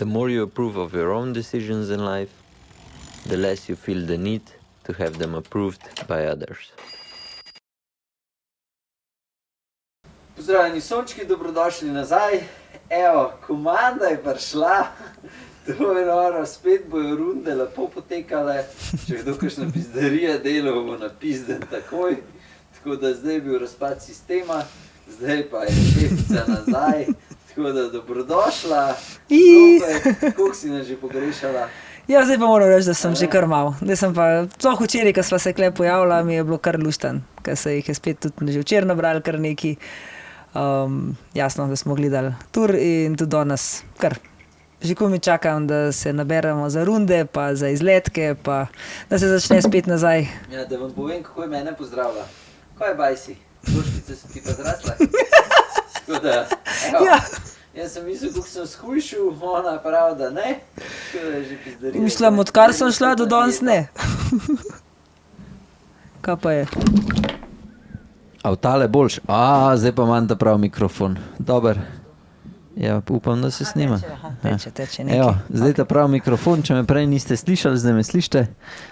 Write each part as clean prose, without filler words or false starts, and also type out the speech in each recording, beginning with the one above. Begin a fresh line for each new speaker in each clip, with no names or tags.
The more you approve of your own decisions in life, the less you feel the need to have them approved by others.
Pozdravljeni sončki, dobrodošli nazaj. Evo, komanda je prišla. To je noro, spet bojo runde lepo potekale. Če kdo kakšna pizdarija delal, bo napizden takoj. Tako da zdaj je bil razpad sistema, zdaj pa je šefica nazaj. Tako da dobrodošla. Koliko si nas že pogrešala?
Ja, zdaj pa moram reči, da sem že kar mal. Zdaj sem pa, sploh včeraj, ko sva se kle pojavila, mi je bilo kar luštan, ker se jih je spet tudi že včeraj nabrali kar neki. Jasno, da smo gledali tur in tudi danes kar. Že ko mi čakam, da se naberemo za runde, pa za izletke, pa da se začne spet nazaj.
Ja, da vam povem, kako je mene pozdravila. Kaj je bajsi? Duškice so ti pa zrasla? Tako da, evo.
Ja.
Jaz sem mislil, kako sem shujšil, ona pravi, da ne. Tako da je že pizdarija.
Mislim, odkar sem šla do danes ne. Kaj pa je?
A v tale boljš? Zdaj pa imam ta prav mikrofon. Dober. Ja, upam, da se snima.
Teče nekaj.
Evo, zdaj ta prav mikrofon, če me prej niste slišali, zdaj me slište.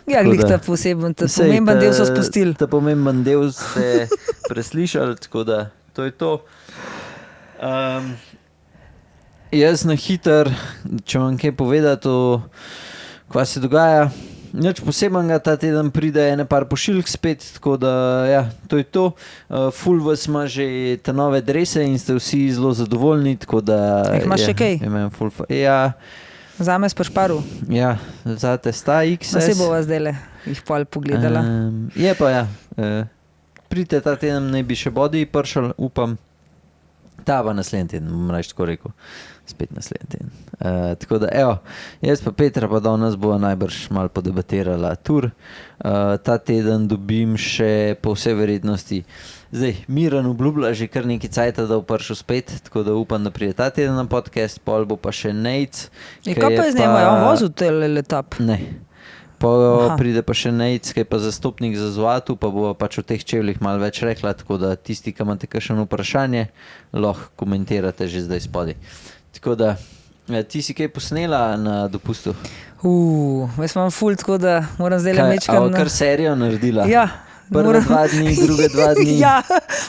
Ja, glih ta poseben, ta pomemben del so spustili.
Ta pomemben del ste preslišali, tako da to je to. Jaz na hiter, če vam kaj povedati o kva se dogaja, nič posebenega, ta teden pride ene par pošiljk spet, tako da ja, to je to. Ful vas ima že te nove drese in ste vsi zelo zadovoljni, tako da...
Imaš še kaj?
Ja.
Zame s pršparu?
Ja, zate sta XS.
Se bova zdajle jih pol pogledala.
Je pa ja, pridite ta teden, naj bi še body pršal, upam. Ta pa naslednji teden, bom reč tako rekel. Spet naslednji teden. Tako da, evo, jaz pa Petra pa danes bo najbrž malo podebatirala tur. Ta teden dobim še po vsej verjetnosti. Zdaj, Miran obljublja že kar nekaj cajta, da bo prišel spet, tako da upam, da pride ta teden na podcast, pol bo pa še Nejc.
Kaj pa je z njemu, je on vozil tele letap?
Ne. Pride pa še Nejc, ki je pa zastopnik za Zoatu, pa bo pač o teh čevljih malo več rekla, tako da tisti, ki imate kakšno vprašanje, lahko komentirate že zdaj spodaj. Tako da, ti si kaj posnela na dopustu?
Jaz imam ful, tako da moram zdaj mečkam.
Kar serijo naredila?
Ja.
Prve 2 dni, druge 2 dni.
Ja,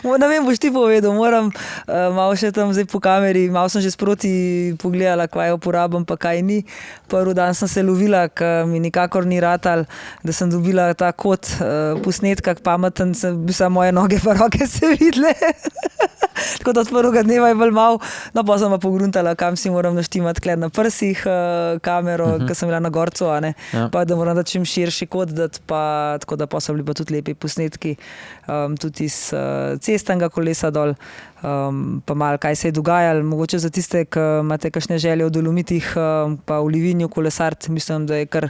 ne vem, boš ti povedal, moram malo še tam zdaj po kameri, malo sem že sproti pogledala, kaj uporabam, pa kaj ni. Prvi dan sem se lovila, ker mi nikakor ni ratal, da sem dobila ta kod posnetka, pameten, moje noge pa roke se vidle. Tako da od prvega dneva je bolj mal, no pa sem pa pogruntala, kam si moram naštimati kler na prsih kamero, ker sem bila na gorcu, a ne, pa da moram dati čim širši kod dati, pa tako da pa so bili pa tudi lepi posnetki, tudi iz cestnega kolesa dol, pa malo kaj se je dogajalo, mogoče za tiste, ki imate kakšne želje v Dolomitih, pa v Livinju kolesart, mislim, da je kar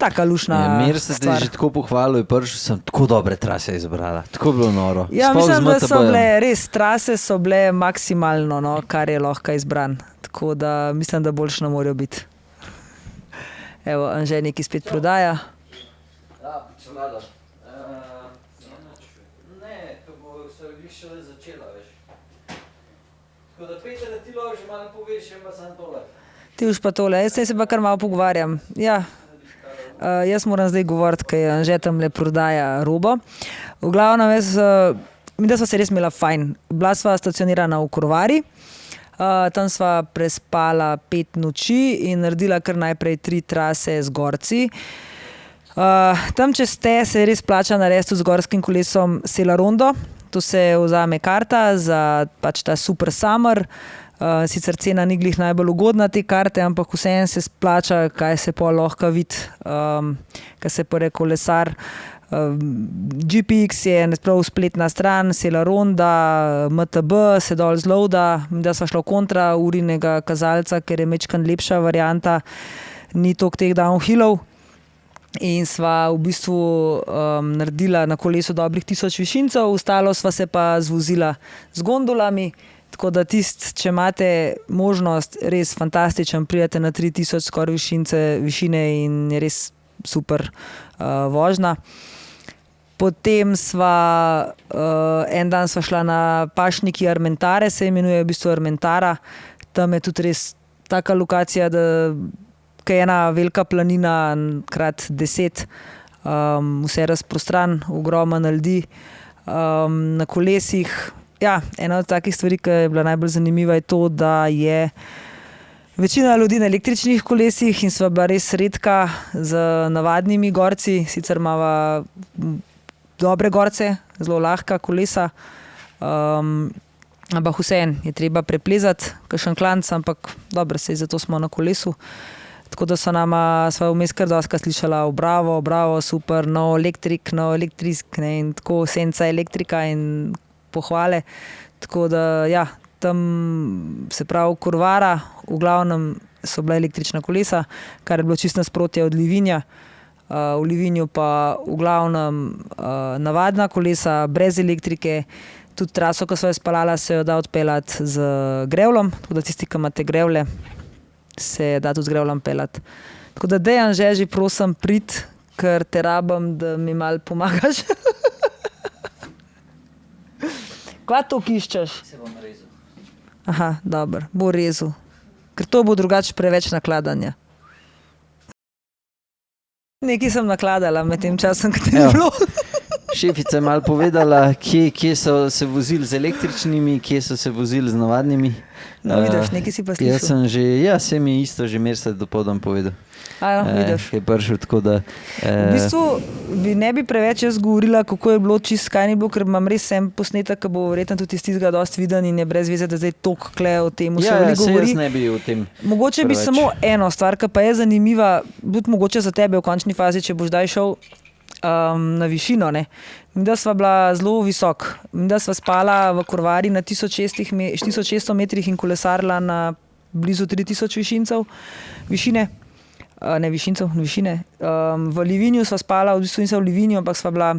taka lušna stvar.
Mir se zdaj že tako pohvalil, prvič sem tako dobre trase izbrala, tako bilo noro.
Ja, mislim, da so bile res, trase so bile maksimalno, no, kar je lahko izbran, tako da mislim, da boljše ne morajo biti. Evo, Anže nekaj spet prodaja.
Ja, počelala. Ne, to bo se šele začela, veš. Tako da Peter, da ti lahko že malo poveš, še pa sam tole.
Ti už pa tole, jaz se pa kar malo pogovarjam. Ja. Jaz moram zdaj govoriti, ker je Anže tamle prodaja robo. V glavnem, mi da sva se res imela fajn. Bila sva stacionirana v Korvari, tam sva prespala 5 noči in naredila kar najprej 3 trase z gorci. Tam čez te se res plača narediti z gorskim kolesom Sela Rondo. To se vzame karta za pač ta super summer. Sicer cena ni glih najbolj ugodna te karte, ampak vseeno se splača, kaj se pa lahko vidi, kaj se pa kolesar. GPX je nesprav spletna stran, Sela Ronda, MTB se dol zloada, da sva šla v kontra urinega kazalca, ker je mečkan lepša varianta, ni toliko teh downhillov. In sva v bistvu naredila na kolesu dobrih 1000 višincev, ostalo sva se pa zvozila z gondolami. Tako da če imate možnost, res fantastičen, pridete na 3000 skoraj višine in je res super vožnja. Potem en dan sva šla na pašniki Armentare, se imenuje v bistvu Armentara. Tam je tudi res taka lokacija, da je ena velika planina krat 10, vse razprostran, ogromno ljudi, na kolesih. Ja, ena od takih stvari, ki je bila najbolj zanimiva, je to, da je večina ljudi na električnih kolesih in sva bila res redka z navadnimi gorci, sicer imava dobre gorce, zelo lahka kolesa, ampak vseeno je treba preplezati, kakšen klanc, ampak dobro, saj zato smo na kolesu. Tako da sva vmes kar doska slišala bravo, super, no elektrik, in tako senca elektrika in pohvale. Tako da ja, tam se pravi Korvara, v glavnem so bila električna kolesa, kar je bilo čisto nasprotje od Livinja. V Livinju pa v glavnem navadna kolesa, brez elektrike. Tudi traso, ko sva jo spalala, se jo da odpeljati z grevlom, tako da tisti, ki imate grevle, se da tudi z grevlom peljati. Tako da Dejan, že prosim prid, ker te rabim, da mi malo pomagaš. Kva to iščeš?
Se bom rezal.
Aha, dobro, bo rezal. Ker to bo drugače preveč nakladanja. Nekaj sem nakladala med tem časom, ko te ni bilo.
Šefica je malo povedala, kje so se vozili z električnimi, kje so se vozili z navadnimi.
No, vidiš, nekaj si pa slišal.
Jaz sem že, se mi isto že Mersed dopoldan povedal.
Vidiš.
Je prišel tako, da...
V bistvu ne bi preveč jaz govorila, kako je bilo čist, kaj ni bilo, ker imam res sem posnetek, ki bo verjetno tudi iz tistega dosti viden in je brez veze, da zdaj tok kle o tem vse govori.
Jaz ne bi o tem
Mogoče bi
preveč.
samo eno stvar, ki pa je zanimiva, tudi mogoče za tebe v končni fazi, če boš daj šel na višino. Ne. Midva sva bila zelo visok. Midva sva spala v Korvari na 1600 metrih in kolesarila na blizu 3000 višine. Višine. V Livinju sva spala, v bistvu nisem v Livinju, ampak sva bila,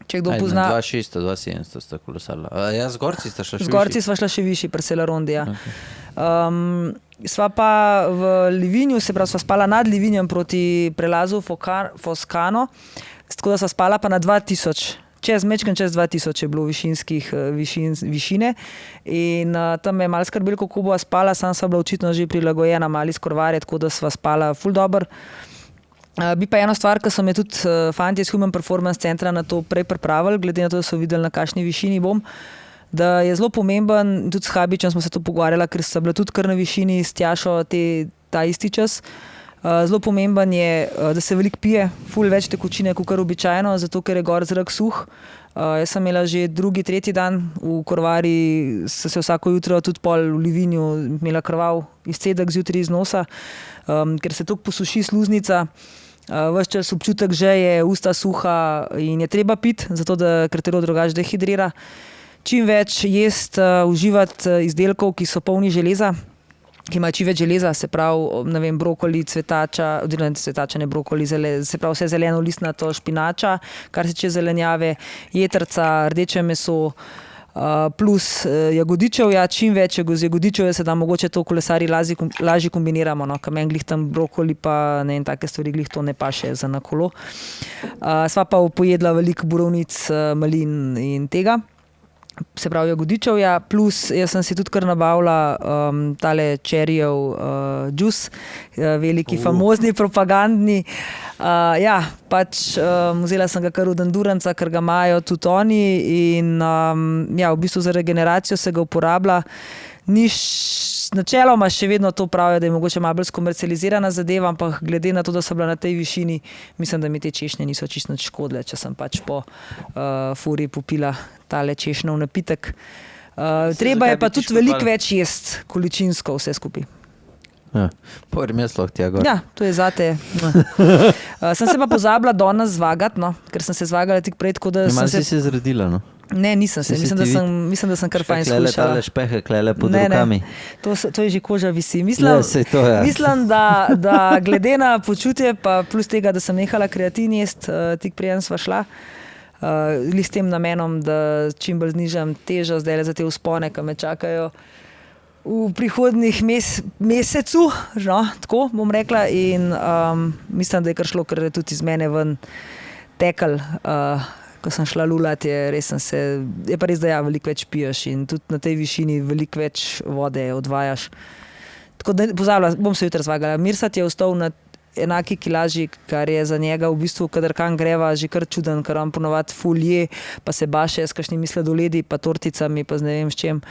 če kdo pozna...
2600, 2700 sta kolesarila. Ja, z gorci sta šla še
Z gorci sva šla še višji, pri Selarondi, ja.
Okay.
Sva pa v Livinju, se pravi, sva spala nad Livinjem proti prelazu Foscano, tako da sva spala pa na 2000. Mečken čez 2000 je bilo višine in tam me je malo skrbelo, kako bova spala, sam sva bila očitno že prilagojena mali iz Korvare, tako da sva spala ful dobro. Bi pa eno stvar, ki so me tudi fantje iz Human Performance centra na to prej pripravili, glede na to, da so videli, na kakšni višini bom, da je zelo pomemben, tudi s Habičem smo se to pogovarjala, ker so bila tudi kar na višini s Tjašo ta isti čas. Zelo pomemben je, da se veliko pije, ful več tekočine kot kar običajno, zato ker je gor zrak suh. Jaz sem imela že drugi, tretji dan v Korvari, se vsako jutro tudi pol v Livinju imela krvav izcedek zjutraj iz nosa, ker se toliko posuši sluznica. Ves čas občutek že je, usta suha in je treba piti, zato da ker telo drugače dehidrira. Čim več jesti, uživati izdelkov, ki so polni železa, ki imajo čim več železa, se pravi, ne vem, brokoli, cvetača, oziroma cvetača, ne brokoli, se pravi vse zeleno listnato, špinača, kar se tiče zelenjave, jetrca, rdeče meso, plus jagodičevja, čim več jagodičevja se da mogoče to kolesari lažje kombiniramo, no, ker meni glih tam brokoli pa ne in take stvari, glih to ne paše za na kolo. Sva pa pojedla veliko borovnic, malin in tega. Se pravi jagodičevja, plus jaz sem si tudi kar nabavila tale čerijev džus, veliki, famozni, propagandni. Ja, pač vzela sem ga kar od enduranca, ker ga imajo tudi oni in ja, v bistvu za regeneracijo se ga uporablja. Načeloma še vedno to pravijo, da je mogoče malo bolj skomercializirana zadeva, ampak glede na to, da so bila na tej višini, mislim, da mi te češnje niso čisto nič škodile, če sem pač po furi popila tale češnjev napitek. Treba je pa tudi veliko več jesti, količinsko vse skupaj.
Ja, povem jaz lahko tja gor.
Ja, to je zate. Sem se pa pozabila danes zvagati, no, ker sem se zvagala tik prej, tako da sem se...
si se zredila, no?
Ne, nisem se. Mislim, da sem kar fajn skušala.
Tale špehe klele pod rokami.
To je že koža visi. Mislim, da glede na počutje, pa plus tega, da sem nehala kreatin jesti, tik preden sva šla, s tem namenom, da čim bolj znižam težo zdaj za te vzpone, ki me čakajo v prihodnih mesecu, no, tako bom rekla, in mislim, da je kar šlo, ker je tudi iz mene ven tekel. Ko sem šla lulat, je pa res, da ja, veliko več piješ in tudi na tej višini veliko več vode odvajaš. Tako da pozabila, bom se jutri zvagala. Mirsad je ostal na enaki kilaži, kar je za njega v bistvu, kadar kam greva, že kar čuden, ker on ponovadi ful je, pa se baše s kakšnimi sladoledi, pa torticami, pa z ne vem s čem.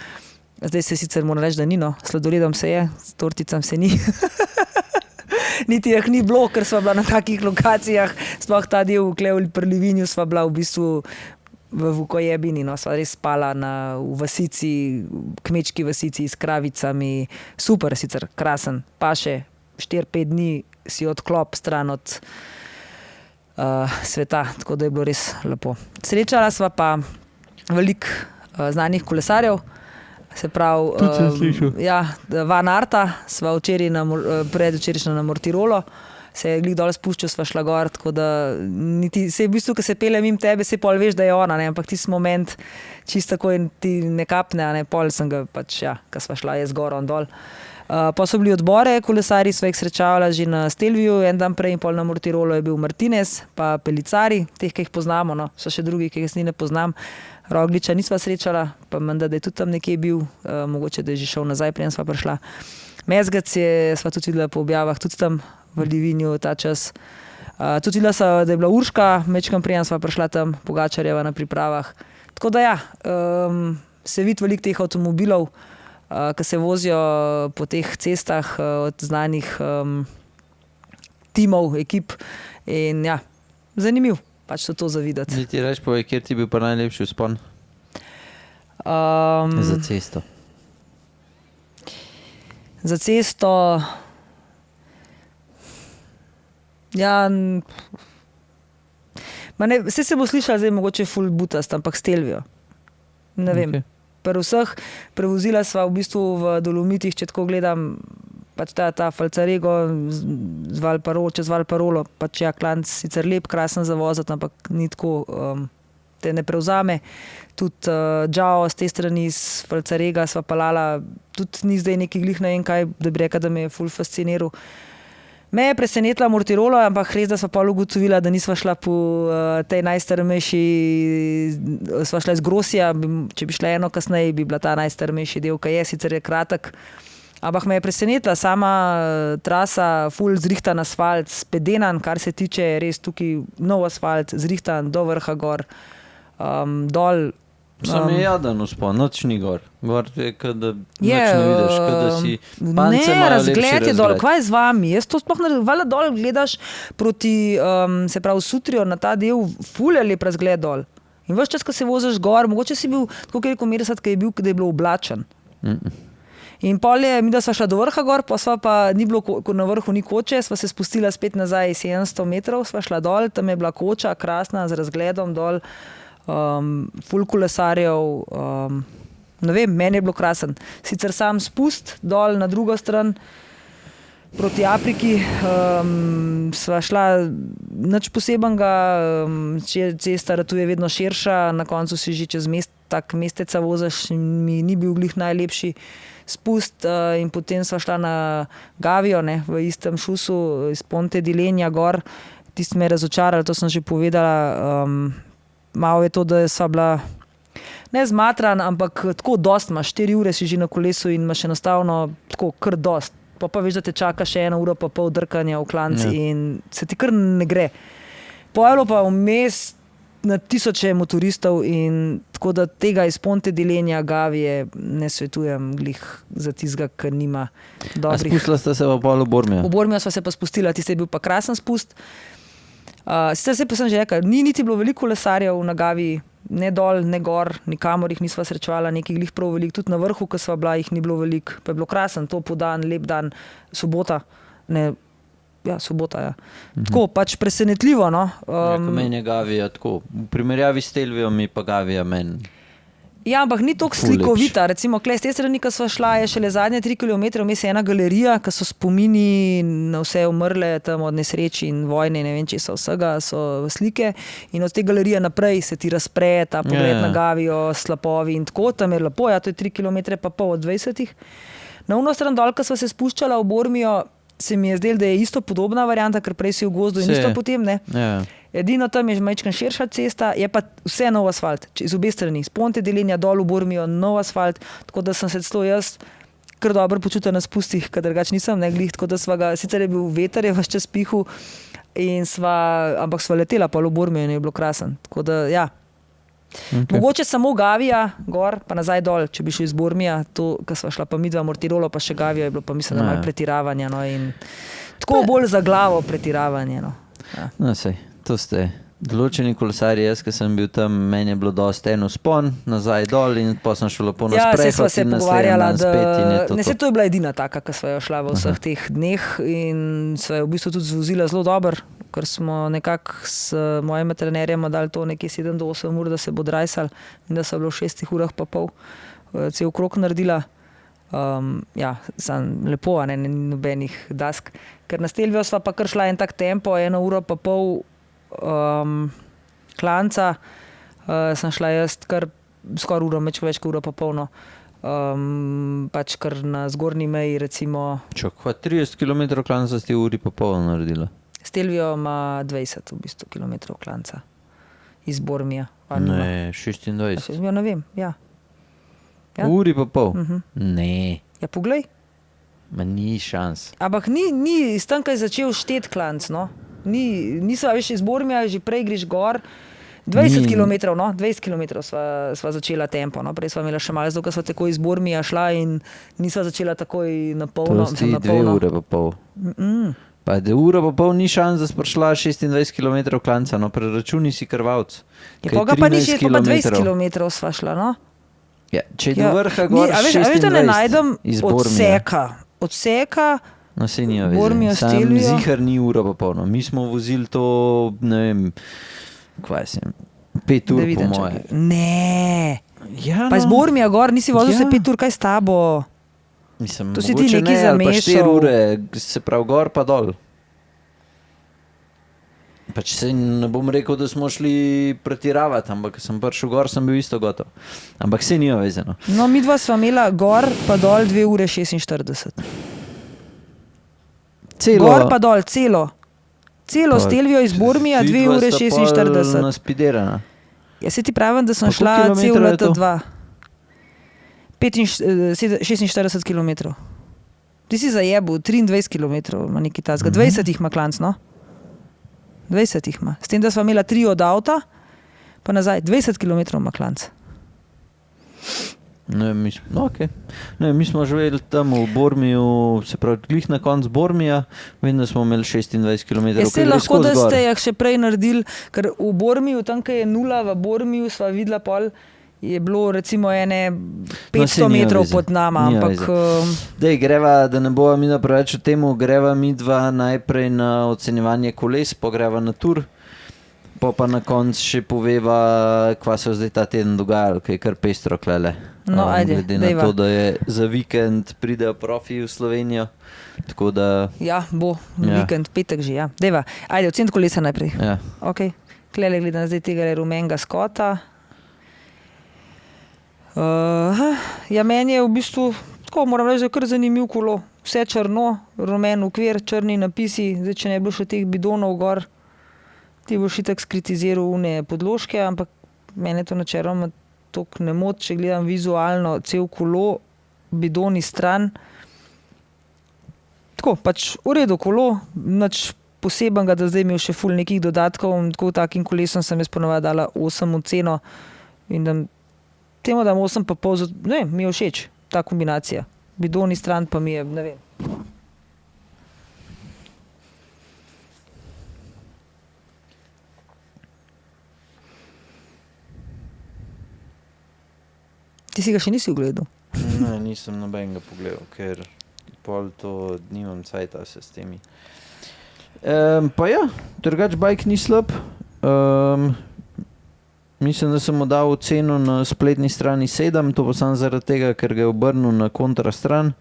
Zdaj se sicer moram reči, da ni, no. Sladoledom se je, s torticam se ni. Niti jih ni bilo, ker sva bila na takih lokacijah, sploh ta del pri Livinju sva bila v bistvu v Vukojebini, no, sva res spala v vasici, kmečki vasici s kravicami, super sicer, krasen, pa še 4-5 dni si odklop stran od sveta, tako da je bilo res lepo. Srečala sva pa veliko znanih kolesarjev, se pravi, Van Arta, sva predvčerajšnja na Mortirolo, se je glih dol spuščal, sva šla gor, tako da niti, se v bistvu, ko se pele mimo tebe, se pol veš, da je ona, ne, ampak tisti moment čisto tako in ti ne kapne, ne, pol sem ga pač, ko sva šla jaz gor, on dol. Pa so bili odbore, kolesari sva jih srečavala že na Stelviju, en dan prej in pol na Mortirolo je bil Martinez, pa Pelicari, teh, ki jih poznamo, no, so še drugi, ki jih jaz ne poznam. Rogliča nisva srečala, pa menda, da je tudi tam nekje bil, mogoče, da je že šel nazaj, preden sva prišla. Mezgac sva tudi videla po objavah, tudi tam v Livinju ta čas. Tudi videla sva, da je bila Urška, mečkam preden sva prišla tam, Pogačarjeva na pripravah. Tako da se vidi veliko teh avtomobilov, ki se vozijo po teh cestah od znanih timov, ekip in zanimiv. Pač so to zavidati.
Zdaj ti reči, povej, kjer ti bil pa najlepši vzpon? Za cesto.
Za cesto... Vse se bo slišala zdaj mogoče ful butast, ampak Stelvijo. Ne vem. Okay. Pri vseh prevozila sva v bistvu v Dolomitih, če tako gledam, pač ta Falcarego čez Valparolo, pač klanc sicer lep, krasen za voziti, ampak ni tako, te ne prevzame. Tudi Džao z te strani z Falcarega sva palala, tudi ni zdaj neki glih, ne vem kaj, da bi rekel, da me je ful fasciniral. Me je presenetila Mortirolo, ampak res, da sva pa ugotovila, da nisva šla po tej najstrmejši, sva šla iz Grosija, če bi šla eno kasneje, bi bila ta najstrmejši del, ki je, sicer je kratek. Ampak me je presenetila sama trasa, ful zrihtan asfalt, spedenan, kar se tiče res tukaj nov asfalt, zrihtan do vrha gor, dol.
Sam je jadan vzpon, noč ni gor. Gor je, da noč ne vidiš, da si pance imajo
razgled je dol, kva je z vami? Jaz to sploh ne, valjda dol gledaš proti, se pravi, Sutrijo na ta del, ful je lep razgled dol. In ves čas, ko se voziš gor, mogoče si bil, tako kot je rekel Mirsad, da je bilo oblačen. In pol je, mi da sva šla do vrha gor, pa sva pa, ni bilo, na vrhu ni koče, sva se spustila spet nazaj 700 metrov, sva šla dol, tam je bila koča, krasna, z razgledom dol, ful kolesarjev, ne vem, meni je bilo krasen. Sicer sam spust dol na drugo stran, proti Afriki, sva šla nič posebenega, cesta ratuje vedno širša, na koncu si že čez tak mesteca voziš, mi ni bil glih najlepši spust in potem sva šla na Gavijo, ne, v istem šusu iz Ponte di Legna gor, tisti me je razočaral, to sem že povedala, malo je to, da sva bila ne zmatran, ampak tako dost imaš, 4 ure si že na kolesu in imaš enostavno tako kar dost, pa veš, da te čaka še 1 uro pa pol drkanja v klanci in se ti kar ne gre. Pojelo pa vmes na tisoče motoristov in tako da tega iz Ponte di Legna, Gavije ne svetujem glih za tistega, ker nima dobrih.
A spustila ste se pa pol v Bormijo?
V Bormijo sva se pa spustila, tiste je bil pa krasen spust. Sicer se pa sem že rekla, ni niti bilo veliko kolesarjev na Gaviji, ne dol, ne gor, nikamor jih nisva srečevala, nekih glih prav veliko, tudi na vrhu, ko sva bila, jih ni bilo veliko, pa je bilo krasen, topo dan, lep dan, sobota, sobota. Tako, pač presenetljivo, no.
Meni je Gavija tako, v primerjavi s Stelvijo mi pa Gavija meni.
Ja, ampak ni toliko slikovita, recimo, klej, z te strani, ko sva šla, je šele zadnje 3 km, vmes je ena galerija, ki so spomini na vse umrle tam od nesreči in vojne, ne vem, če so vsega, so slike in od te galerije naprej se ti razpre ta pogled na Gavijo, slapovi in tako, tam je lepo, to je 3 km pa pol od 20. Na uno stran dol, ko sva se spuščala v Bormijo, se mi je zdelo, da je isto podobna varianta, ker prej si v gozdu in isto potem, ne. Edino tam je majčkeno širša cesta, je pa vse nov asfalt, iz obe strani, z Ponte di Legna dol v Bormijo, nov asfalt, tako da sem se celo jaz, kar dobro počutil na spustih, ker drugače nisem, ne glih, tako da sva ga, sicer je bil veter, je vas čas pihal, ampak sva letela pa v Bormijo in je bilo krasen. Tako da, ja.
Okay.
Mogoče samo Gavija, gor, pa nazaj dol, če bi šel iz Bormija, to, ko sva šla pa midva Mortirolo, pa še Gavijo, je bilo pa mislim, da malo pretiravanja, no, in tako bolj za glavo pretiravanje, no. Ja.
No, sej, to ste določeni kolesarji, jaz, ki sem bil tam, meni je bilo dosti en vzpon, nazaj dol in pa sem šel lepo na sprehod.
Ja, sva se pogovarjala,
da
to je bila edina taka, ki sva jo šla v vseh teh dneh in sva jo v bistvu tudi zvozila zelo dobro, ker smo nekako s mojim trenerjem dali to nekje 7 do 8 ur, da se bo drajsal in da so bilo v 6 urah pa pol cel krog naredila. Ja, sem lepo, ne, nobenih dask. Ker na Stelvijo sva pa kar šla en tak tempo, 1 uro pa pol klanca, sem šla jaz kar skoraj uro, več kot uro pa polno. Pač kar na zgornji meji recimo.
Čakva, 30 km klanca ste uri pa pol naredila?
Stelvijo ima 20 v bistvu kilometrov klanca iz Bormija.
Ne, 26.
Ja, ne vem, ja. Ja?
Uri pa pol? Ne.
Ja, poglej.
Ma ni šans.
Ampak ni s tem, kaj je začel štet klanc, no. Nisva več iz Bormija, že prej greš gor. 20 km, no, 20 km sva začela tempo, no. Prej sva imela še malo, zato ker sva tako iz Bormija šla in nisva začela takoj na polno.
To sti 2 ure pa pol. Pa da ura pa pol ni šans, da sva šla 26 km klanca, no, preračuni si krvavc.
Ja, pa pa ni še, pa 20 km sva šla, no.
Ja, če je do vrha gor 26 iz Bormija.
Odseka,
no, se ni veze. Sam zihar ni ura pa polno. Mi smo vozili to, ne vem, kvaj sem, 5 ur po moje.
Ne.
Ja,
pa iz Bormija gor, nisi vozil se 5 ur, kaj s tabo?
Mislim,
to si ti nekaj zamešal.
Pa 4 ure, se prav gor pa dol. Pač se ne bom rekel, da smo šli pretiravati, ampak sem prišel gor, sem bil isto gotov. Ampak se ni vezeno.
No, midva sva imela gor pa dol 2 ure 46.
Celo?
Gor pa dol, celo. Celo Stelvijo iz Bormija 2 ure 46.
Vidva sta pol naspiderana.
Ja, se ti pravim, da sem šla cel leta 2. 46 km. Ti si zajebil, 23 km ima neki tazga. 20 jih ima klanc, no? 20 jih ima. S tem, da sva imela 3 od avta, pa nazaj, 20 km ima klanc.
Ne, mi smo živeli tam v Bormiju, se pravi, glih na konc Bormija, vem, da smo imeli 26 km.
Ja, se lahko, da ste jih še prej naredili, ker v Bormiju, tam, kaj je 0, v Bormiju sva videla pol, je bilo recimo 500 metrov pod nama, ampak...
Dej, greva, da ne bova mi preveč o temu, greva mi dva najprej na ocenjevanje koles, pa greva na tur, pa na konc še poveva, kva se zdaj ta teden dogajalo, kaj je kar pestro klele.
No, ajde,
glede na to, da je za vikend pridejo profi v Slovenijo, tako da...
Ja, bo, vikend, petek že, ja. Dejva, ajde, ocen kolesa najprej.
Ja.
Ok, klele gledam zdaj tega rumenega Scotta. Ja, meni je v bistvu, tako moram reči, kar zanimiv kolo. Vse črno, rumen ukvir, črni napisi, zdaj če ne bi bilo še teh bidonov gor, ti boš itak skritiziral une podložke, ampak mene to načeloma toliko ne moti, če gledam vizualno, cel kolo, bidoni stran. Tako, pač v redu kolo, nič posebenega, da zdaj imel še ful nekih dodatkov, tako takim kolesom sem jaz ponovadi dala 8 oceno in da temu dam 8,5, ne, mi je všeč ta kombinacija. Bidoni stran pa mi je, ne vem. Ti si ga še nisi ogledal?
Ne, nisem nobenega pogledal, ker pol to nimam cajta se s temi. Pa ja, drugač bike ni slab. Mislim, da sem mu dal oceno na spletni strani 7, to pa samo zaradi tega, ker ga je obrnil na kontra stran,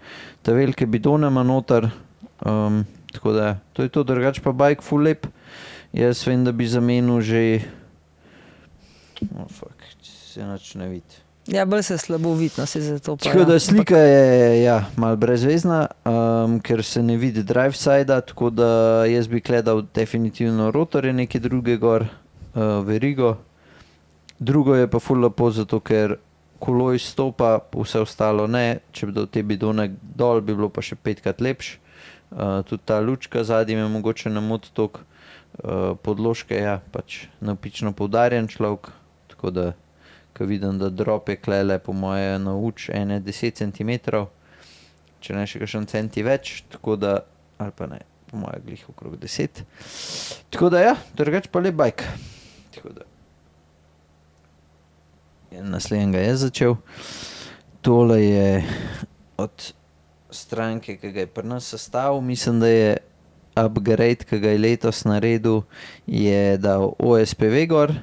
ta velike bidone ima noter, tako da to je to, drugač pa bike full lep. Jaz vem, da bi zamenil že, se nič ne vidi.
Ja, bolj se slabo vidno, se zato pa...
Tako da slika je, ja, malo brezvezna, ker se ne vidi drive side-a, tako da jaz bi gledal definitivno rotorje, nekaj druge gor, verigo. Drugo je pa ful lepo, zato ker kolo izstopa, vse ostalo ne, če bi dal te bidone dol, bi bilo pa še 5krat lepše. Tudi ta lučka zadnji me mogoče ne moti toliko, podložke, ja, pač navpično poudarjen človek, tako da, ko vidim, da drop je klele po moje na uč 10 cm, če ne še kakšen centi več, tako da, ali pa ne, po moje glih okrog 10. Tako da ja, drugače pa lep bajk. Tako da. Naslednjega je začel. Tole je od stranke, ki ga je pri nas sestavil, mislim, da je upgrade, ki ga je letos naredil, je dal OSPV gor,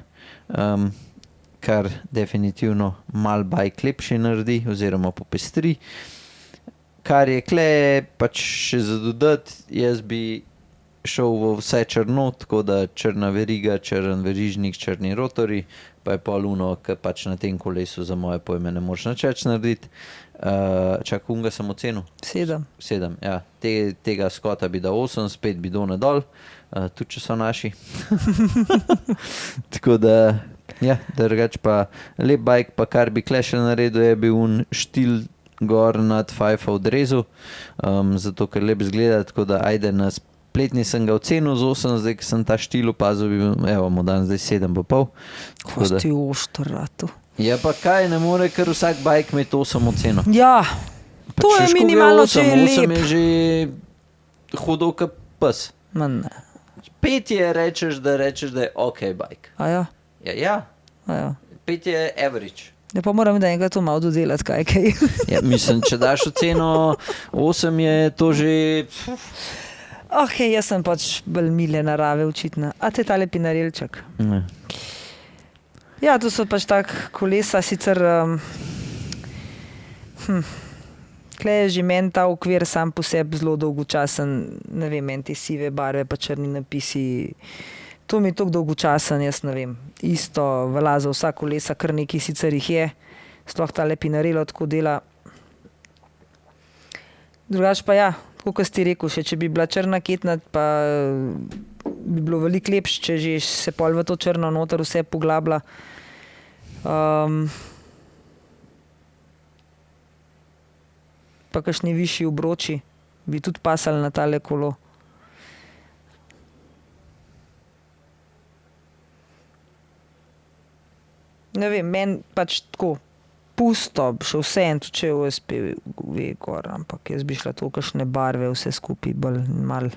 kar definitivno mal bike lepši naredi oziroma popestri. Kar je kle pač še za dodati, jaz bi šel v vse črno, tako da črna veriga, črn verižnik, črni rotori, pa je pol uno, ki pač na tem kolesu za moje pojme ne moreš nič več narediti. Čak, unga sem ocenil?
7.
7, ja. Tega Scotta bi dal 8, spet bidone dol, tudi če so naši. Tako da, ja, drugač pa lep bike, pa kar bi kle še naredil, je bil un štil gor nad fajfa odrezu, zato ker lep zgleda, tako da ajde na spletni sem ga ocenil z 8, zdaj, ki sem ta štil opazil, bi bil, evo, mu dan zdaj 7,5.
Ko si ošter ratu.
Ja, pa kaj, ne more kar vsak bike imeti 8 oceno.
Ja, to je minimalno, če je lep.
8 je že hodil kot pes.
Ma ne.
5 je rečeš, da je ok bike.
A ja?
Ja,
A ja.
5 je average.
Ja, pa moram da enkrat to malo dodelati, kaj.
Ja, mislim, če daš oceno 8, je to že...
Ok, jaz sem pač bolj mile narave očitna. A te tale pinarelček?
Ne.
Ja, to so pač tak kolesa, sicer tle je že meni ta okvir sam po sebi zelo dolgočasen, ne vem, meni te sive barve pa črni napisi, to mi je toliko dolgočasen, jaz ne vem, isto velja za vsa kolesa, kar nekaj sicer jih je, sploh tale pinarelo tako dela. Drugač pa ja, tako kot si rekel, še če bi bila črna ketna, pa bi bilo veliko lepše, če že se pol v to črno noter vse poglablja. Pa kakšni višji obroči bi tudi pasali na tale kolo. Ne vem, meni pač tako pusto, še vse en, tudi če je OSPV gor, ampak jaz bi šla to kakšne barve, vse skupaj bolj malo.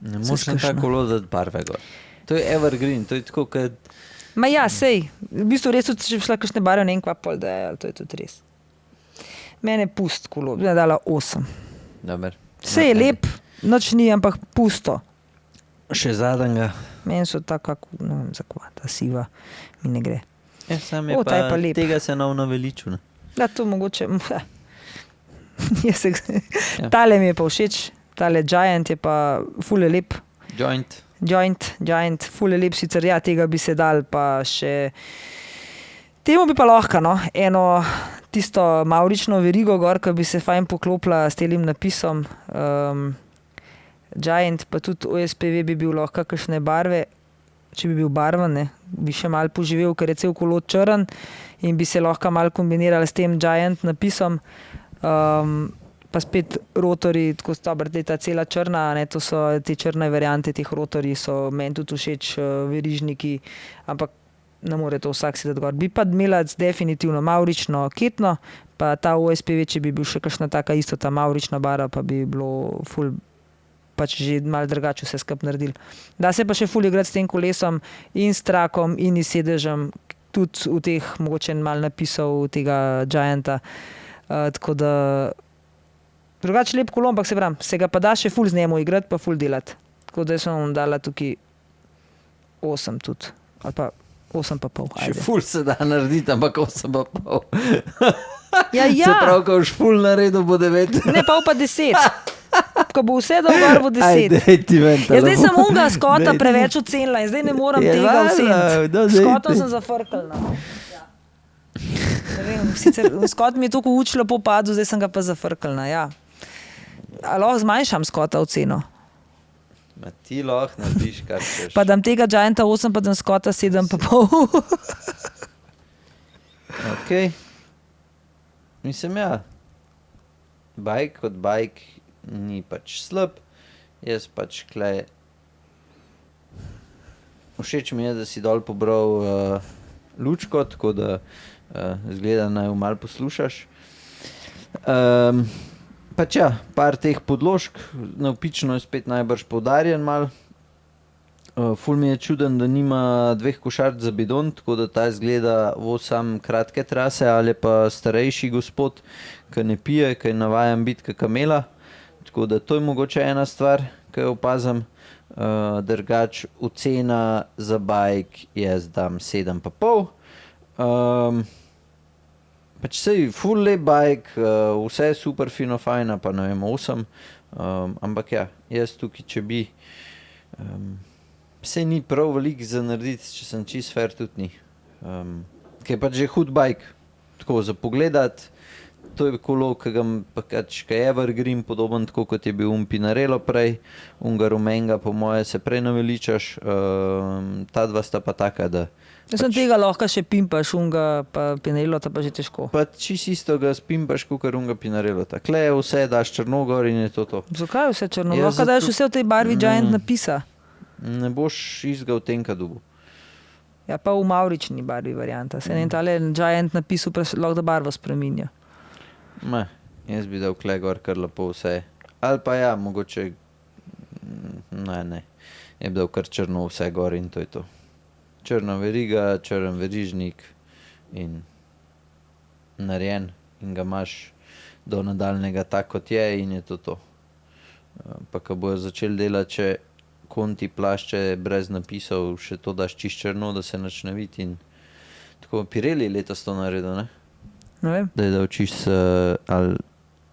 Ne moš na ta kolo dati barve gor. To je evergreen, to je tako, kad...
Ma ja, sej, v bistvu res tudi, če bi šla kakšne barve, ne vem kva pol, da je, to je tudi res. Mene pust kolo, bi dala 8.
Dober.
Sej je lep, noč ni, ampak pusto.
Še zadnjega.
Meni so tako, ne vem, zakva, ta siva mi ne gre.
Ja, sam je
ta je pa lep.
Tega se nav naveliču, ne?
Da, to mogoče, tale mi je pa všeč, tale Giant je pa ful je lep. Giant, ful je lep, sicer ja, tega bi se dal pa še, temu bi pa lahko, no, eno tisto mavrično verigo gor, ki bi se fajn poklopila s telim napisom, Giant, pa tudi OSPV bi bil lahko kakšne barve, če bi bil barven, ne, bi še malo poživel, ker je cel kolo črn in bi se lahko malo kombinirali s tem Giant napisom, pa spet rotori, tako dobro, ta cela črna, ne, to so te črne variante, teh rotori so meni tudi všeč, verižniki, ampak ne more to vsak si dati gor. Bi pa imela definitivno mavrično ketno, pa ta OSPV, če bi bil še kakšna taka isto, ta mavrična barva, pa bi bilo ful, pač že malo drugače vse skupaj naredili. Da se pa še ful igrati s tem kolesom in s trakom in s sedežem, tudi v teh mogoče malo napisov tega Gianta, tako da drugače lep kolo, ampak se pravim, se ga pa da še ful z njemu igrati, pa ful delati. Tako da sem dala tukaj 8 tudi, ali pa 8,5.
Še ful se da narediti, ampak 8,5.
Ja.
Se pravi, ko už ful naredil, bo 9.
Ne, pa 10. Ko bo vse dal gor, bo 10.
Ajde, ti mental.
Ja, zdaj sem unga Scotta preveč ocenila in zdaj ne moram tega oceniti. Scottom sem zafrkala. Ja. Ne vem, sicer Scott mi je toliko učilo po padu, zdaj sem ga pa zafrkala, ja. A lahko zmanjšam Scotta oceno?
Ma ti lahko narediš, kar češ.
Pa dam tega Gianta 8, pa dam Scotta 7,5.
Okay. Mislim, ja, bajk kot bajk ni pač slab, jaz pač klej. Všeč mi je, da si dol pobral lučko, tako da zgleda, naj jo malo poslušaš. Pač ja, par teh podložk, navpično je spet najbrž poudarjen mal. Ful mi je čuden, da nima 2 košark za bidon, tako da ta izgleda sam kratke trase, ali pa starejši gospod, ki ne pije, ki je navajen biti kot kamela. Tako da to je mogoče ena stvar, ki jo opazim. Drugač ocena za bajk jaz dam 7,5. Pač sej ful lep bajk, vse je super fino fajna, pa ne vem, 8. Ampak ja, jaz tukaj, če bi... Sej ni prav veliko za narediti, če sem čist fair, tudi ni. Ker je pač že hud bajk, tako za pogledat. To je kolo, ki je evergreen, podoben tako, kot je bil Pinarello prej. Unga rumenga, po moje, se prej naveličaš. Ta dva sta pa taka, da...
Jaz sem tega lahko še pimpaš, unga pa Pinarello, ta pa že težko.
Pa čist isto ga spimpaš, kakor unga Pinarello. Takle vse daš črnogor in je to.
Zakaj vse črno?
Ja,
Lahko daš vse v tej barvi Giant napisa.
Ne boš izgal tenka dubu.
Ja, pa v mavrični barvi varianta. Se ne tale Giant napisu lahko da barvo spreminja.
Ne, jaz bi dal kle gor kar lepo vse. Ali pa ja, mogoče... Ne. Je bi dal kar črno vse gor in to je to. Črna veriga, črn verižnik in narejen. In ga imaš do nadaljnega tak, kot je in je to. Pa ko bojo začeli delati, če konti plašče brez napisov, še to daš čist črno, da se nič ne vidi. In tako Pirelli letos to naredil, ne?
Ne vem.
Da je dal čist, ali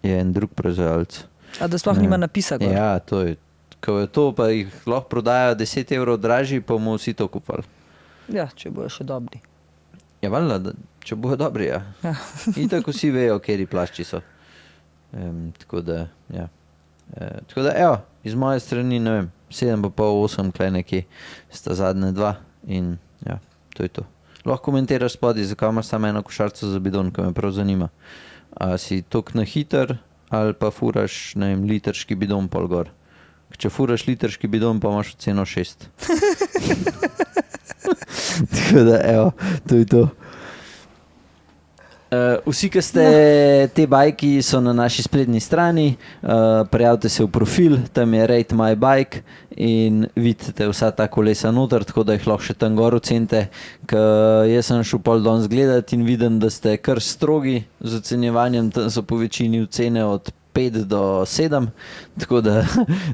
je en drug proizvajalec.
A da sploh nima napisa gor.
Ja, to je. Ko je to, pa jih lahko prodajo 10 € dražji, pa bomo vsi to kupali.
Ja, če bojo še dobri.
Ja, valjda, če bojo dobri, ja.
Ja.
Itak vsi vejo, kateri plašči so. Tako da, ja. Tako da, evo, iz moje strani, ne vem, 7,5-8, klej nekje sta zadnje 2 in ja, to je to. Lahko komentiraš spodaj, zakaj imaš samo eno košarco za bidon, ko me prav zanima. A si tok na hiter ali pa furaš, ne vem, litrški bidon pol gor. Če furaš litrški bidon, pa imaš oceno 6. Tako da, evo, to je to. Vsi, ki ste te bajki, so na naši spletni strani, prijavite se v profil, tam je Rate My Bike in vidite vsa ta kolesa noter, tako da jih lahko še tam gor ocenite. Jaz sem šel pol danes gledat in vidim, da ste kar strogi z ocenjevanjem, tam so po večini ocene od 5 do 7, tako da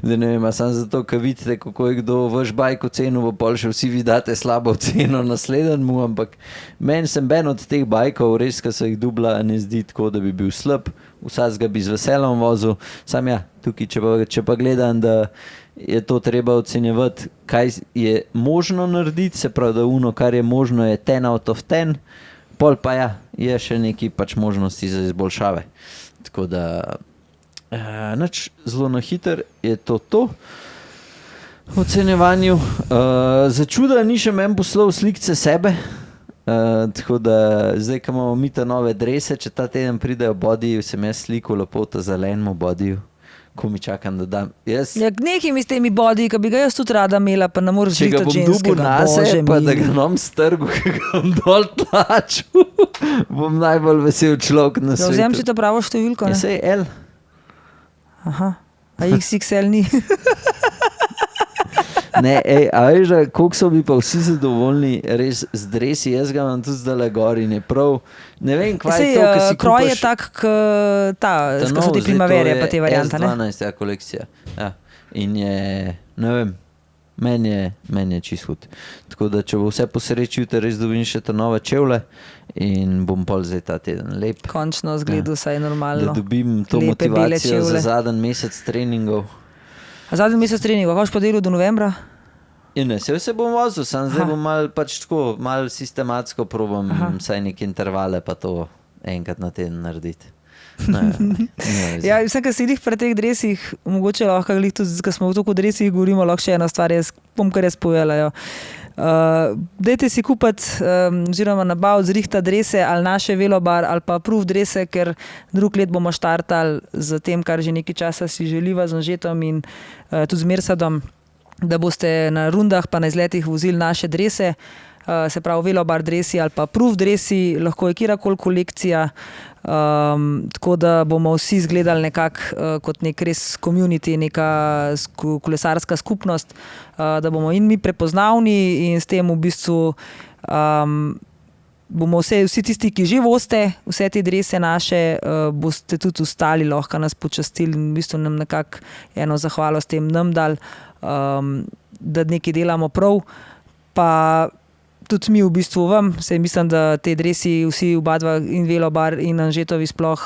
ne vem, samo zato, ker vidite, kako je kdo vaš bajk ocenil, pa pol še vsi vi date slabo oceno naslednjemu, ampak meni sem ben od teh bajkov, res, ki so jih dubla, ne zdi tako, da bi bil slab, vsaj ga bi z veseljem vozil, sam ja, tukaj, če pa gledam, da je to treba ocenjevati, kaj je možno narediti, se pravi, da uno, kar je možno, je 10 out of 10, pol pa ja, je še neki pač možnosti za izboljšave, tako da... Nič, zelo na hiter je to v ocenjevanju. Za čuda ni še meni poslal slikce sebe, tako da zdaj, ko imamo mi ta nove drese, če ta teden pridejo bodiju, sem jaz slikal lepo ta zelenemu bodiju, ko mi čakam, da dam. Ja,
nekaj mi s temi bodiji, ki bi ga jaz tudi rada imela, pa ne moreš
če
živeti
ga
od
bom dubil
ženskega.
nase, pa da ga nam strgu, ki ga bom dol tlačil, bom najbolj vesel človek na svetu.
Vzem si to pravo številko, ne?
Ja, sej L.
Aha, a XXL ni.
Ne, a veš, koliko so bi pa vsi zadovoljni res z dresi, jaz ga imam tudi zdaj gor in je prav, ne vem, kva je to, ki si
kroj
kupaš...
je tak, ko so te primavere, pa te variante, ne?
S12 je kolekcija, ja, in je, ne vem, meni je čist hud. Tako da, če bo vse po sreči, jutri res dobim še ta nove čevlje in bom pol zdaj ta teden lep.
Končno zgledu vsaj normalno.
Da dobim to
Lepe, bele
motivacijo
čevlje.
za zadnji mesec treningov.
A zadnji mesec treningov, kaj boš pa delal do novembra?
In ne, se bom vozil, sam zdaj bom malo pač tako, malo sistematsko probam vsaj neke intervale pa to enkrat na teden narediti.
Ja, vsem, kar si jih pri teh dresih, mogoče lahko glih tudi, ko smo v toliko dresih govorimo, lahko še ena stvar, bom kar jaz povedala. Dajte si kupiti oziroma nabaviti zrihta drese ali naše Velobar ali pa proof drese, ker drug let bomo štartali z tem, kar že nekaj časa si želiva z Anžetom in tudi z Mersadom, da boste na rundah pa na izletih vozili naše drese, se pravi Velobar dresi ali pa proof dresi, lahko je kjerkoli kolekcija, tako da bomo vsi izgledali nekako kot nek res community, neka kolesarska skupnost, da bomo in mi prepoznavni in s tem v bistvu bomo vsi tisti, ki že voste, vse te drese naše, boste tudi ostali, lahko nas počastili in v bistvu nam nekako eno zahvalo s tem nam dali, da nekaj delamo prav, pa tudi mi v bistvu vam, se mislim, da te dresi vsi oba dva in Velobar in Anžetovi sploh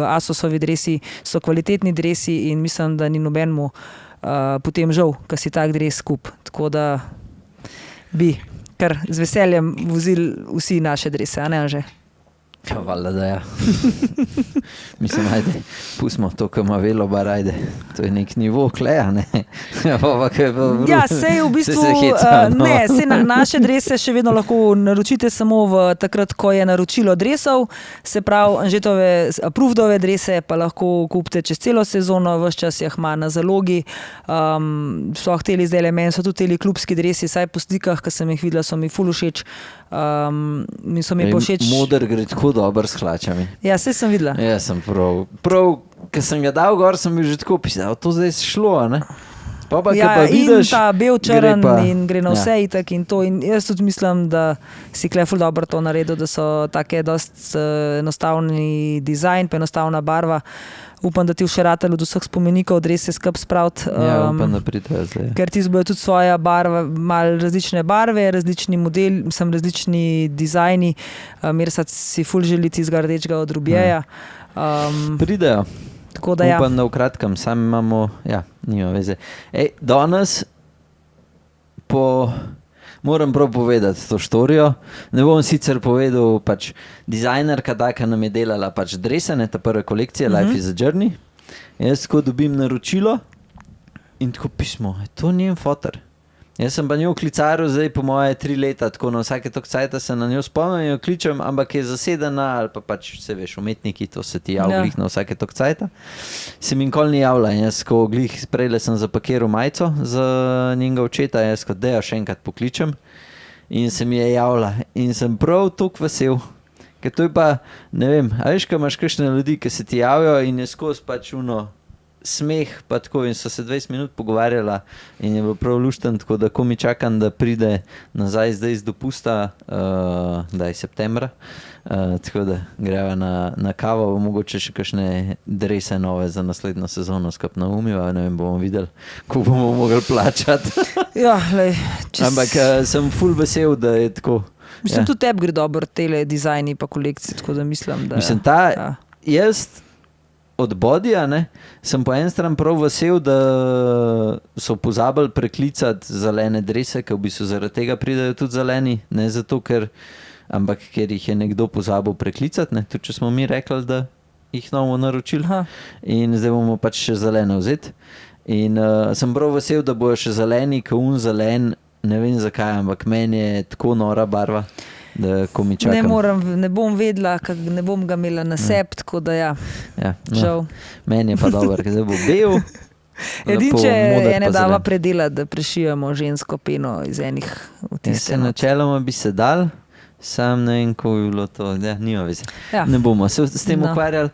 Asosovi dresi so kvalitetni dresi in mislim, da ni nobenemu potem žal, ko si tak dres kup. Tako da bi kar z veseljem vozili vsi naše drese, a ne Anže?
Valjda, da ja. Mislim, ajde, pustimo to, ko ima Velobar, ajde. To je nek nivo kleja, ne?
Ja, sej v bistvu, ne, sej naše drese še vedno lahko naročite samo v takrat, ko je naročilo dresov, se pravi, Anžetove approvdove drese pa lahko kupite čez celo sezono, ves čas jih ima na zalogi. Sploh teli zdaj meni so tudi teli klubski dresi, saj po slikah, ko sem jih videla, so mi ful všeč. Mi so mi povšeč.
Moder gre tako dobro s hlačami.
Ja, sej sem videla.
Ja, sem prav, ko sem ga dal gor, sem bil že tako pisal, to zdaj šlo, ne? Pa
ja,
pa vidiš,
in ta bel črn in gre na vse
ja.
itak in to. In jaz tudi mislim, da si kle ful dobro to naredil, da so take dost enostavni dizajn, pa enostavna barva. Upam, da ti v Šeratelu od vseh spomenikov drese skup spraviti.
Ja, upam, da pridejo zdaj.
Ker ti zbojo tudi svoja barva, malo različne barve, različni modeli, različni dizajni. Mersat si ful želi tistega rdečega od Rubjeja.
Pridejo.
Tako da ja.
Upam, da v kratkem, sam imamo, ja, nima veze. Danes moram prav povedati to štorijo. Ne bom sicer povedal, pač dizajnerka taka nam je delala pač dresene, ta prva kolekcija, Life is a Journey. Jaz ko dobim naročilo in tako pismo, to njen fotor. Jaz sem pa njo klicaril zdaj po moje 3 leta, tako na vsake tok cajta se na njo spomnim in jo kličem, ampak je zasedena ali pa pač se veš, umetniki, to se ti javlja glih na vsake tok cajta. Se mi nikoli ni javila in jaz ko glih sprejle sem zapakiral majico za njenega očeta, jaz kot da jo še enkrat pokličem in se mi je javila in sem prav toliko vesel, ker to je pa, ne vem, a veš, ko imaš kakšne ljudi, ki se ti javijo in je skozi pač smeh, pa tako in so se 20 minut pogovarjala in je bilo prav lušten, tako da ko mi čakam, da pride nazaj zdaj iz dopusta, da je septembra, tako da greva na kavo, mogoče še kakšne drese nove za naslednjo sezono skup naumiva, ne vem, bomo videli, ko bomo mogli plačati.
Ja, lej,
ampak sem ful vesel, da je tako.
Mislim, tudi tebi gre dobro tele dizajni pa kolekcije, tako da mislim, da...
Mislim, jaz od Bodija, ne, sem po en stran prav vesel, da so pozabili preklicati zelene drese, ker v bistvu zaradi tega pridejo tudi zeleni, ne zato, ker jih je nekdo pozabil preklicati, ne, tudi če smo mi rekli, da jih novo naročili. In zdaj bomo pač še zelene vzeti. In sem prav vesel, da bojo še zeleni, ker zelen, ne vem zakaj, ampak meni je tako nora barva, da ko mi čakam.
Ne bom vedela, ne bom ga imela na sebi, tako da ja, žal.
Meni je pa dobro, ker zdaj bo bel.
Edinče ene dava predelati, da prešijamo žensko peno iz enih vtisov.
Načeloma bi se dal, sam ne vem, ko bi bilo to, nima veze. Ja. Ne bomo se s tem ukvarjali.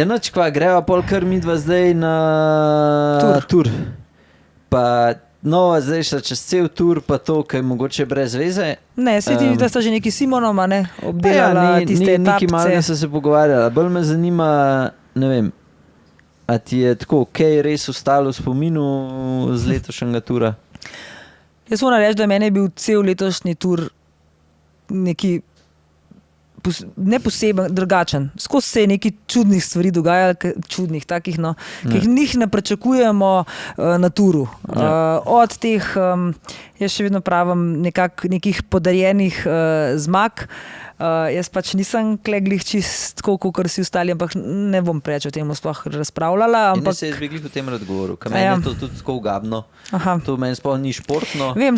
Noč, kva, greva pol kar midva zdaj na tur. Pa nova zdaj šla čez cel tur, pa to, kaj mogoče brez veze.
Ne, se ti da sta že neki Simonoma, ne, obdelala tiste etapce.
Neki malo so se pogovarjala. Bolj me zanima, ne vem, a ti je tako, kaj res ostalo v spominu z letošnjega tura?
Jaz moram reči, da meni je bil cel letošnji tur neki ne poseben, drugačen. Skozi se je nekaj čudnih stvari dogajalo, čudnih takih, no, ki jih ne pričakujemo na turu. Od teh, jaz še vedno pravim, nekih podarjenih zmag, Jaz pač nisem kleglih čist tako, kot si ostali, ampak ne bom preveč o tem sploh razpravljala.
In
Ampak,
se je zbegli v tem razgovoru, ker meni je to tudi tako ugabno.
Aha.
To meni sploh ni športno.
Vem,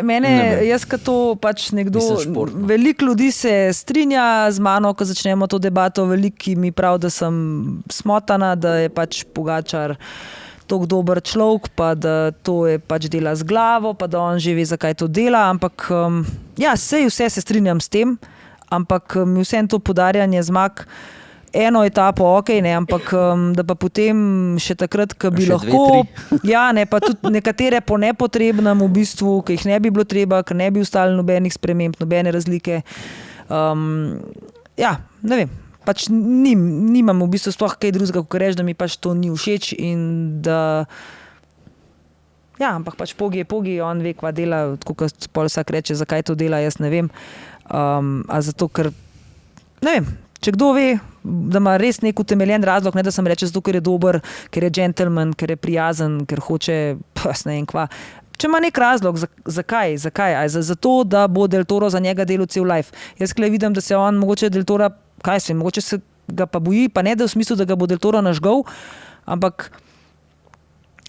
mene jaz kot to pač nekdo,
Mislim, športno.
veliko ljudi se strinja z mano, ko začnemo to debato, veliki mi prav, da sem smotana, da je pač Pogačar tako dober človek, pa da to je pač dela z glavo, pa da on že ve, zakaj to dela, ampak ja, vse se strinjam s tem, ampak mi vsem to podarjanje zmag, eno etapo, ok, ne, ampak da pa potem še takrat, ko bi
Še
lahko,
dve,
ja, ne, pa tudi nekatere po nepotrebnem v bistvu, ki jih ne bi bilo treba, ker ne bi ostali nobenih sprememb, nobene razlike. Ja, ne vem. Pač nimam v bistvu sploh kaj drugega, kot reči, da mi pač to ni všeč in da ja, ampak pač Pogi je Pogi, on ve, kva dela, tako kot pol vsak reče, zakaj to dela, jaz ne vem. A zato, ker ne vem, če kdo ve, da ima res nek utemeljen razlog, ne da sem reče zato, ker je dober, ker je džentelmen, ker je prijazen, ker hoče, ne vem kva. Če ima nek razlog, zakaj? Zato, da bo Del Toro za njega delal cel life. Jaz kle vidim, da se on mogoče Del Tora, kaj se, mogoče se ga pa boji, pa ne da v smislu, da ga bo Del Toro nažgal, ampak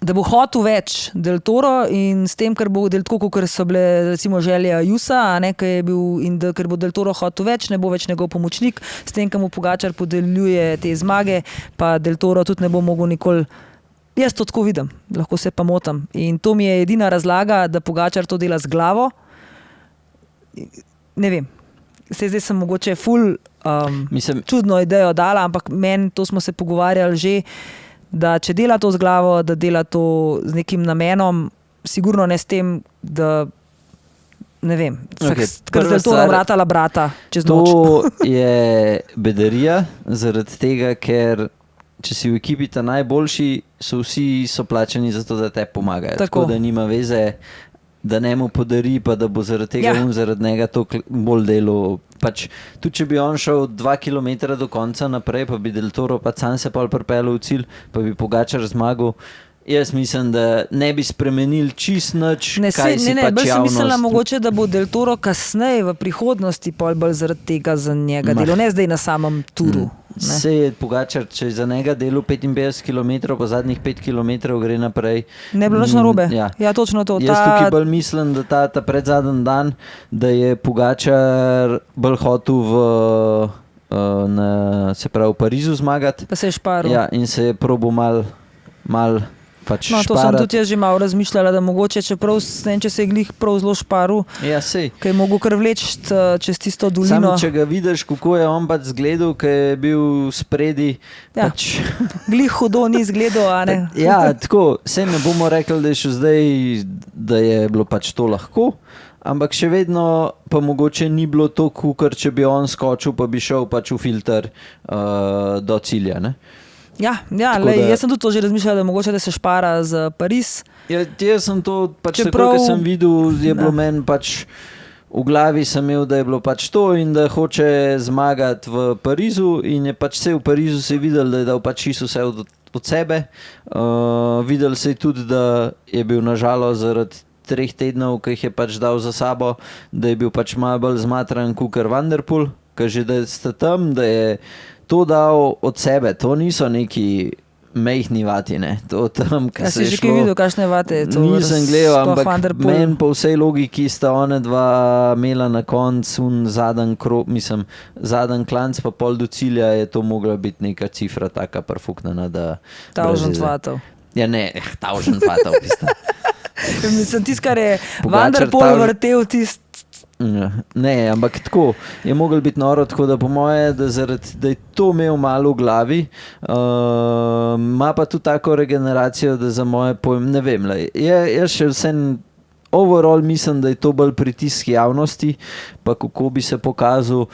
da bo hotel več Del Toro in s tem, ker bo tako, ker so bile recimo želje Ajusa, a ne, ker je bil in da, ker bo Del Toro hotel več, ne bo več njegov pomočnik, s tem, ker mu Pogačar podeljuje te zmage, pa Del Toro tudi ne bo mogel nikoli. Jaz to tako vidim, lahko se pa motim. In to mi je edina razlaga, da Pogačar to dela z glavo. Ne vem. Zdaj sem mogoče ful čudno idejo dala, ampak meni, to smo se pogovarjali že, da če dela to z glavo, da dela to z nekim namenom, sigurno ne s tem, da ne vem, ker zdaj to vratala brata čez noč.
To je bedarija, zaradi tega, ker če si v ekipi ta najboljši, so vsi plačani za to, da te pomagajo. Tako da nima veze, da ne mu podari, pa da bo zaradi tega zaradi njega to bolj delo. Pač, tudi če bi on šel 2 kilometra do konca naprej, pa bi Del Toro pa sam se pol pripeljal v cilj, pa bi Pogačar zmagal. Jaz mislim, da ne bi spremenili čist nič, kaj si pač
bolj
javnost.
sem mislila mogoče, da bo Del Toro kasneje v prihodnosti bolj zaradi tega za njega delo, ne zdaj na samem turu.
Se je Pogačar, če za njega delo 55 km, pa zadnjih 5 km gre naprej.
Ne bilo nič narobe. Ja, točno to.
Jaz tukaj bolj mislim, da ta predzadnji dan, da je Pogačar bolj hotel se pravi v Parizu zmagati.
Pa se je šparil.
Ja, in se je probo mal pač
to sem tudi jaz že malo razmišljala, da mogoče, čeprav ne vem, če se je glih prav zelo šparil,
ja, ker
je mogel kar vleči čez tisto dolino.
Samo če ga vidiš, kako je on pač zgledal, ker je bil spredi.
Ja,
pač
glih hudo ni zgledal, a ne?
Ja, tako, se ne bomo rekli, da je še zdaj, da je bilo pač to lahko, ampak še vedno pa mogoče ni bilo to, ker če bi on skočil, pa bi šel pač v filter do cilja, ne?
Ja, jaz sem tudi to že razmišljala, da mogoče da se špara z Pariz.
Ja, jaz sem to pač tako, ker sem videl, je bilo meni pač v glavi sem imel, da je bilo pač to in da hoče zmagati v Parizu in je pač vse v Parizu se je videl, da je dal pač čisto vse od sebe. Videl se je tudi, da je bil nažalost zaradi 3 tednov, ki jih je pač dal za sabo, da je bil pač malo bolj zmatran kukar Van der Poel, ker že da ste tam, da je to dal od sebe, to niso neki mejhni vati, ne. To tam,
ja, si že kaj videl, kakšne vate je to?
Nisem gledal, ampak meni po vsej logiki sta one dva imela na koncu zadnji krog, mislim, zadnji klanc pa pol do cilja, je to mogla biti neka cifra taka perfuktna, da
1000 vatov.
Ja ne, 1000 vatov tista.
Mislim, tist, kar je Van der Poel vrtel, tist.
Ne, ampak tako je mogel biti noro, tako da po moje, da je to imel malo v glavi, ima pa tudi tako regeneracijo, da za moje pojem, ne vem, jaz še vsem overall mislim, da je to bolj pritisk javnosti, pa kako bi se pokazal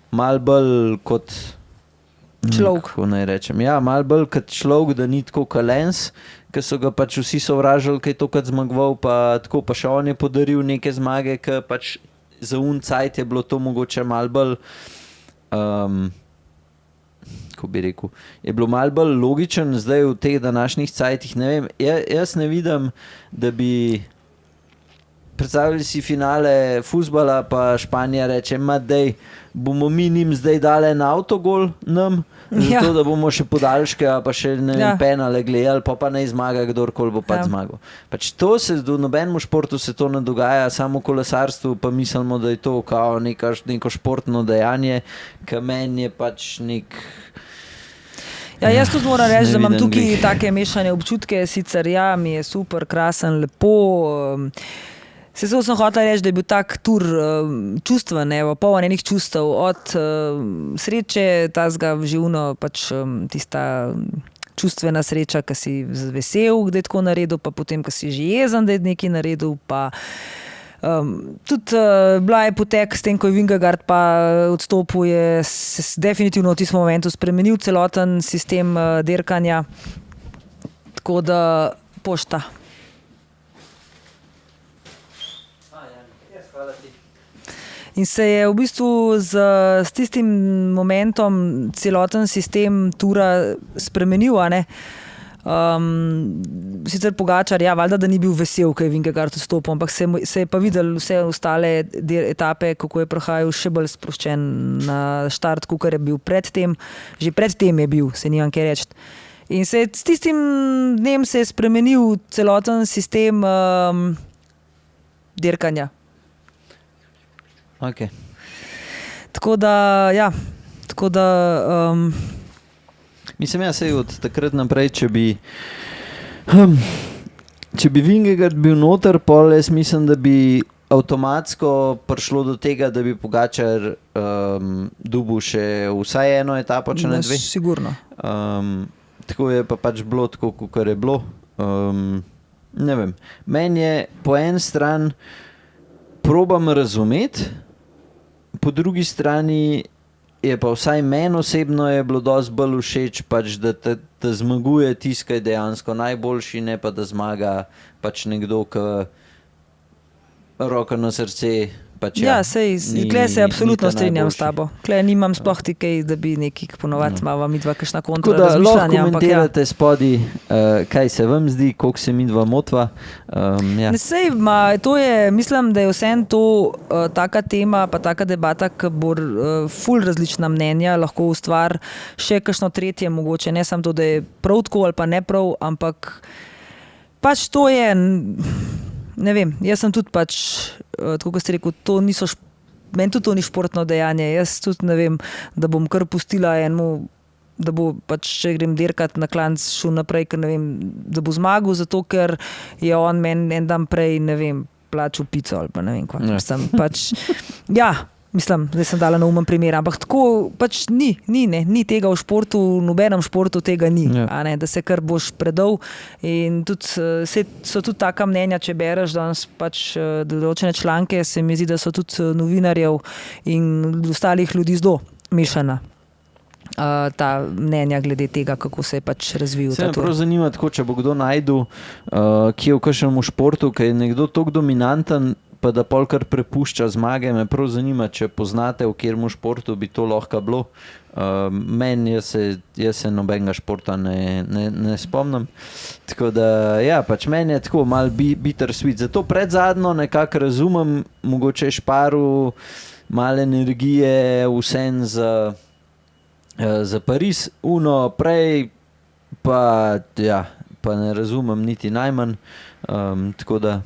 malo bolj kot
človek.
Kako naj rečem, ja, malo bolj kot človek, da ni tako kalens, ker so ga pač vsi sovražili, kaj je to kot zmagoval, pa tako, pa še on je podaril neke zmage, ker pač za cajt je bilo to mogoče malo bolj, kako bi rekel, je bilo malo bolj logičen, zdaj v teh današnjih cajtih, ne vem, jaz ne vidim, da bi predstavljali si finale fuzbala, pa Španija reče, dej, bomo mi njim zdaj dali en avtogol nam, zato da bomo še podaljške, pa še penale gledali, pa ne zmaga, kdorkoli bo pač zmagal. Pač to se v nobenem športu se to ne dogaja, samo v kolesarstvu pa mislimo, da je to kao neko športno dejanje, ki meni je pač nek...
Ja, jaz tudi moram reči, da imam tukaj take mešane občutke, sicer mi je super, krasen, lepo. Se sem hotela reči, da je bil tak tur čustven, poln enih čustev, od sreče, tazga živno, pač tista čustvena sreča, ki si vesel, da je tako naredil, pa potem, ki si že jezen, da je nekaj naredil, pa tudi bila je potek s tem, ko je Vingegaard pa odstopil, je se definitivno v tistem momentu spremenil celoten sistem dirkanja, tako da pošta. In se je v bistvu s tistim momentom celoten sistem tura spremenil, a ne? Sicer Pogačar, valjda, da ni bil vesel, ko je Vingegaard vstopil, ampak se je pa videl vse ostale etape, kako je prihajal še bolj sproščen na štart, kakor je bil predtem. Že predtem je bil, se nimam kaj reči. In s tistim dnem se je spremenil celoten sistem dirkanja.
Okay.
Tako da,
mislim, sej od takrat naprej, če bi Vingegaard bil noter, pol jaz mislim, da bi avtomatsko prišlo do tega, da bi Pogačar dobil še vsaj eno etapo, če ne dve.
Sigurno.
Tako je pa pač bilo tako, kakor je bilo. Ne vem. Meni je po en stran probam razumeti, po drugi strani je pa vsaj meni osebno je bilo dosti bolj všeč, pač, da zmaguje tisti, ki je dejansko najboljši, ne pa da zmaga pač nekdo, ki roko na srce. Pač,
tukaj se absolutno strinjam s tabo. Tukaj nimam sploh tikaj, da bi nekaj ponovati imava midva kakšna kontra razmišljanja.
Lahko komentirate spodi, kaj se vam zdi, koliko se midva motva.
To je, mislim, da je vsem to taka tema, pa taka debata, ki bo ful različna mnenja, lahko ustvar še kakšno tretje mogoče, ne samo to, da je prav tako ali pa ne prav, ampak pač to je... Ne vem, jaz sem tudi pač, tako kot ste rekel, meni tudi to ni športno dejanje, jaz tudi ne vem, da bom kar pustila enemu, da bo pač, če grem dirkat na klanc, šel naprej, ker ne vem, da bo zmagal, zato ker je on meni en dan prej, ne vem, plačal pico ali pa ne vem kva. Mislim, da sem dala na umen primer, ampak tako pač ni tega v športu, v nobenem športu tega ni, da se kar boš predal in tudi so tudi taka mnenja, če bereš danes pač določene članke, se mi zdi, da so tudi novinarjev in ostalih ljudi zelo mešana ta mnenja glede tega, kako se je pač razvil.
Se me prav zanima tako, če bo kdo najdu, ki je v kakšnem športu, ki je nekdo toliko dominanten, pa da polkar prepušča zmage, me prav zanima, če poznate, v katerem športu bi to lahko bilo. Meni jaz se nobenega športa ne spomnim. Tako da, pač meni je tako malo bittersweet. Zato predzadnjo nekako razumem, mogoče šparu malo energije, vsem za Pariz. Prej pa ne razumem niti najmanj. Tako da,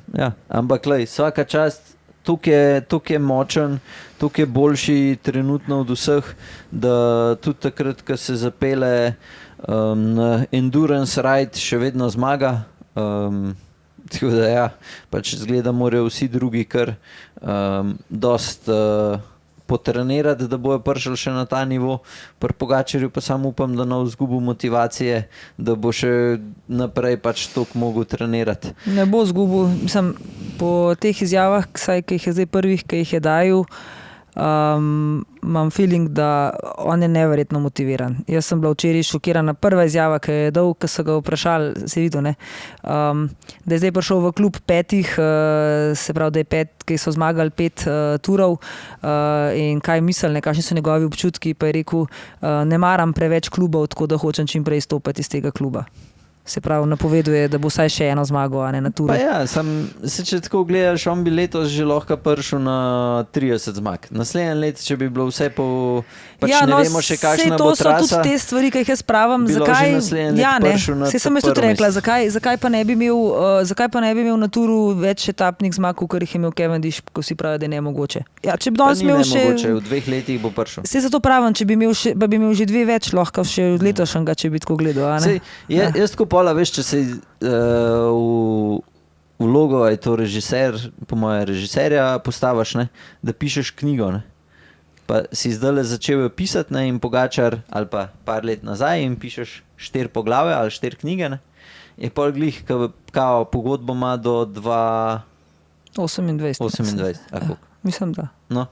ampak vsaka čast, tukaj je močen, tukaj je boljši trenutno od vseh, da tudi takrat, ko se zapele na endurance ride, še vedno zmaga. Tako da, pač zgleda, morajo vsi drugi kar dost potrenirati, da bojo prišli še na ta nivo. Pri Pogačarju pa samo upam, da ne bo izgubil motivacije, da bo še naprej pač toliko mogel trenirati.
Ne bo izgubil. Mislim, po teh izjavah, ki jih je zdaj prvih, ki jih je dajal, imam feeling, da on je neverjetno motiviran. Jaz sem bila včeraj šokirana. Prva izjava, ki je dal, ko so ga vprašali, se je videl, ne? Da je zdaj prišel v klub petih, se pravi, da je ki so zmagali 5 turov in kaj mislili, kakšni so njegovi občutki, pa je rekel, ne maram preveč klubov, tako da hočem čim prej stopiti iz tega kluba. Se pravi, napoveduje, da bo vsaj še eno zmago, a ne na turu.
Pa ja, če tako gledaš, on bi letos že lahko prišel na 30 zmag. Naslednje let, če bi bilo vse po... Pač ne vemo še, kakšna bo trasa.
To so tudi te stvari, ki jih jaz pravim. Zakaj? Ja, ne. Saj sem jaz tudi rekla, zakaj pa ne bi imel na turu več etapnih zmag, kot jih je imel Cavendish, ko si pravi, da je nemogoče. Ja, če bi danes imel še...
Nemogoče, v 2 letih bo prišel.
Saj zato pravim, če bi imel že 2 več, lahko še od letošnjega, če bi tako gledal, a ne?
Jaz tako pola, veš, če se v vlogo je to režiser, po moje režiserja postaviš, ne, da pišeš knjigo, ne. Pa si zdajle začel jo pisati, ne, in Pogačar, ali pa par let nazaj in pišeš 4 poglave ali 4 knjige, ne. Je pol glih, kao pogodbo ima do
28.
Ja,
mislim, da.
No.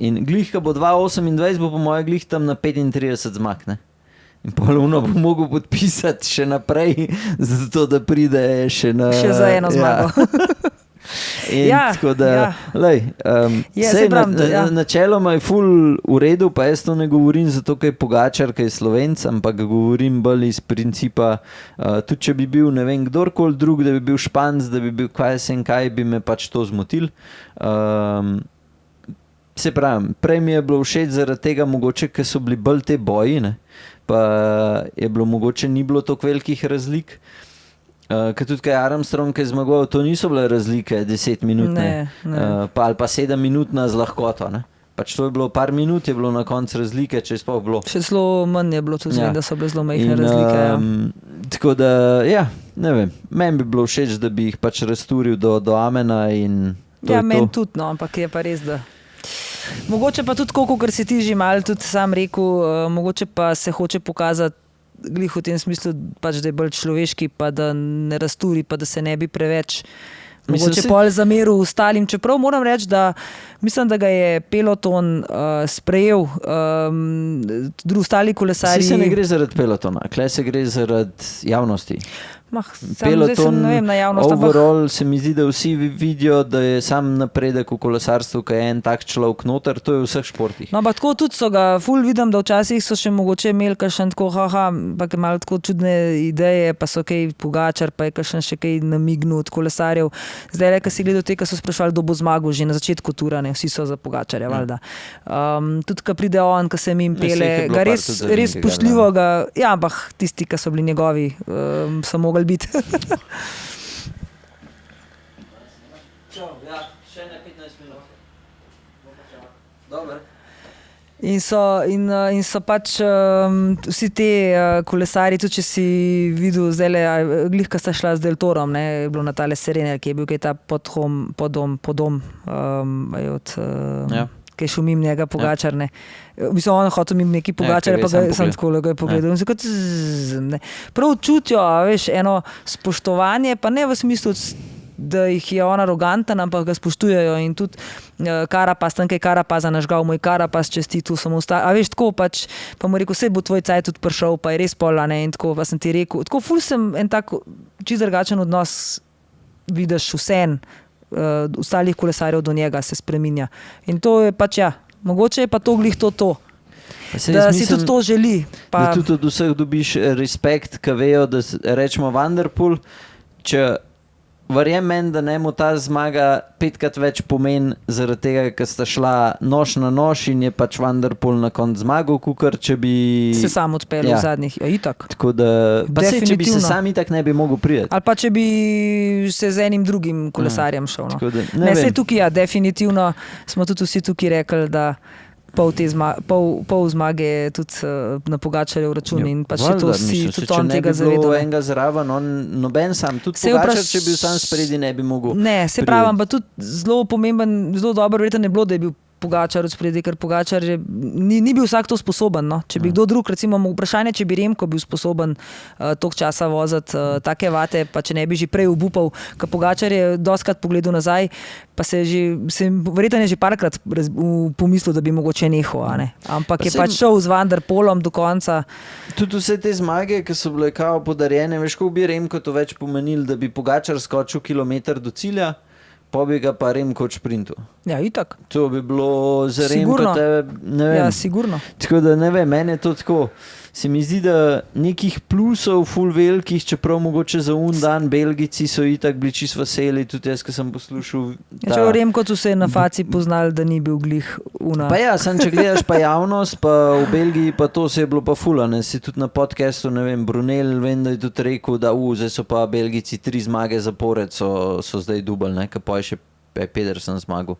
In glih, ko bo 2028, bo po moje glih tam na 35 zmag, ne. In poluno bo mogel podpisati še naprej, zato da pride še na...
Še za eno zmago.
Ja. Tako da, lej, načeloma je ful v redu, pa jaz to ne govorim zato, ker je Pogačar, ker je Slovenc, ampak govorim bolj iz principa, tudi če bi bil, ne vem, kdorkoli drug, da bi bil Španc, da bi bil kaj, bi me pač to zmotil. Se pravim, prej mi je bilo všeč zaradi tega mogoče, ker so bili bolj te boji, ne, pa je bilo mogoče, ni bilo toliko velikih razlik. Ker tudi kaj Armstrong je zmagoval, to niso bile razlike 10 minutne, ali pa 7 minutna z lahkoto, ne. Pač to je bilo par minut, je bilo na koncu razlike, če je sploh bilo.
Še zelo manj je bilo tudi, da so bile zelo majhne razlike. Ja.
Tako da, ja, ne vem, meni bi bilo všeč, da bi jih pač razturil do amena in to je to.
Ja, meni tudi, no, ampak je pa res, da... Mogoče pa tudi, kot si ti že malo tudi sam rekel, mogoče pa se hoče pokazati glih v tem smislu, pač, da je bolj človeški, pa da ne razturi, pa da se ne bi preveč mogoče pol zameril ostalim. Čeprav moram reči, da mislim, da ga je peloton sprejel, ostali kolesarji...
Vsi se ne gre zaradi pelotona, kle se gre zaradi javnosti.
Peloton, ne vem, na javnost,
overall se mi zdi, da vsi vidijo, da je sam napredek v kolesarstvu, ko je en tak človek noter, to je v vseh športih.
No, pa tako tudi so ga, ful vidim, da včasih so še mogoče imeli kakšen tako, pa je malo tako čudne ideje, pa so kaj Pogačar, pa je kakšen še kaj namignil od kolesarjev. Zdaj, ko si gledal te, ko so sprašvali, kdo bo zmagal že na začetku tura, ne, vsi so za Pogačarja, valjda. Tudi, ko pride on, ko se mi pele, ga res spoštljivo ga, ja, ampak tisti, ki so bili njegovi, so mogli biti. In so pač vsi te kolesari, tudi če si videl zdajle, glih, ko sta šla z Del Torom, ne, je bilo na tale Serene, ki je bil kaj ta podom, ki je šel mimo njega Pogačar, ne. Mislim, on hotel mimo neki Pogačar, pa ga sem tako ga je pogledal. Prav čutijo, veš, eno spoštovanje, pa ne v smislu, da jih je on aroganten, ampak ga spoštujejo in tudi Carapaz, tam kaj Carapaza nažgal, moj Carapaz čestitu, samo a veš, tako pač, pa mu rekel, sej bo tvoj cajt tudi prišel, pa je res pola, ne, in tako, pa sem ti rekel, tako ful sem en tak čisto drugačen odnos vidiš vsem, ostalih kolesarjev do njega se spreminja. In to je pač, ja, mogoče je pa to glih to. Da si tudi to želi.
Da tudi od vseh dobiš respekt, ki vejo, da rečemo Van der Poel, če verjem meni, da ne mu ta zmaga 5krat več pomeni zaradi tega, ker sta šla nož na nož in je pač Van der Poel na koncu zmagal, kakor če bi...
Se sam odpeljal v zadnjih, ja, itak.
Tako da, pa sej, če bi se sam itak ne bi mogel prijeti.
Ali pa če bi se z enim drugim kolesarjem šel, no. Ne, sej tukaj, ja, definitivno smo tudi vsi tukaj rekli, da pol zmage je tudi na Pogačarjev račun in pač to si tudi on tega zavedal.
Če ne bi bilo enega zraven, noben sam, tudi Pogačar, če bi bil sam spredi, ne bi mogel.
Ne, se pravim, pa tudi zelo pomemben, zelo dobro verjetno ne bilo, da je bil Pogačar od spredi, ker Pogačar ni bil vsak to sposoben, no. Če bi kdo drug, recimo vprašanje, če bi Remko bil sposoben toliko časa voziti take vate, pa če ne bi že prej obupal, ker Pogačar je dostikrat pogledal nazaj, pa verjetno je že parkrat pomislil, da bi mogoče nehal, a ne. Ampak je pač šel z Van der Poelom do konca.
Tudi vse te zmage, ki so bile kao podarjene, veš, ko bi Remko to več pomenil, da bi Pogačar skočil kilometer do cilja, pa bi ga pa Remko šprintu.
Ja, itak.
To bi bilo za Remko, ne vem.
Ja, sigurno.
Tako da ne vem, meni je to tako, se mi zdi, da nekih plusov ful velikih, čeprav mogoče za dan Belgijci so itak bili čisto veseli, tudi jaz, ko sem poslušal.
Če v Remkotu se je na faci poznal, da ni bil glih una.
Pa ja, če gledaš pa javnost, pa v Belgiji, pa to se je bilo pa fula, ne, si tudi na podcastu, ne vem, Brunel, vem, da je tudi rekel, da zdaj so pa Belgijci 3 zmage zapored, so zdaj dubl, ne, ka pa je še Pedersen zmagal.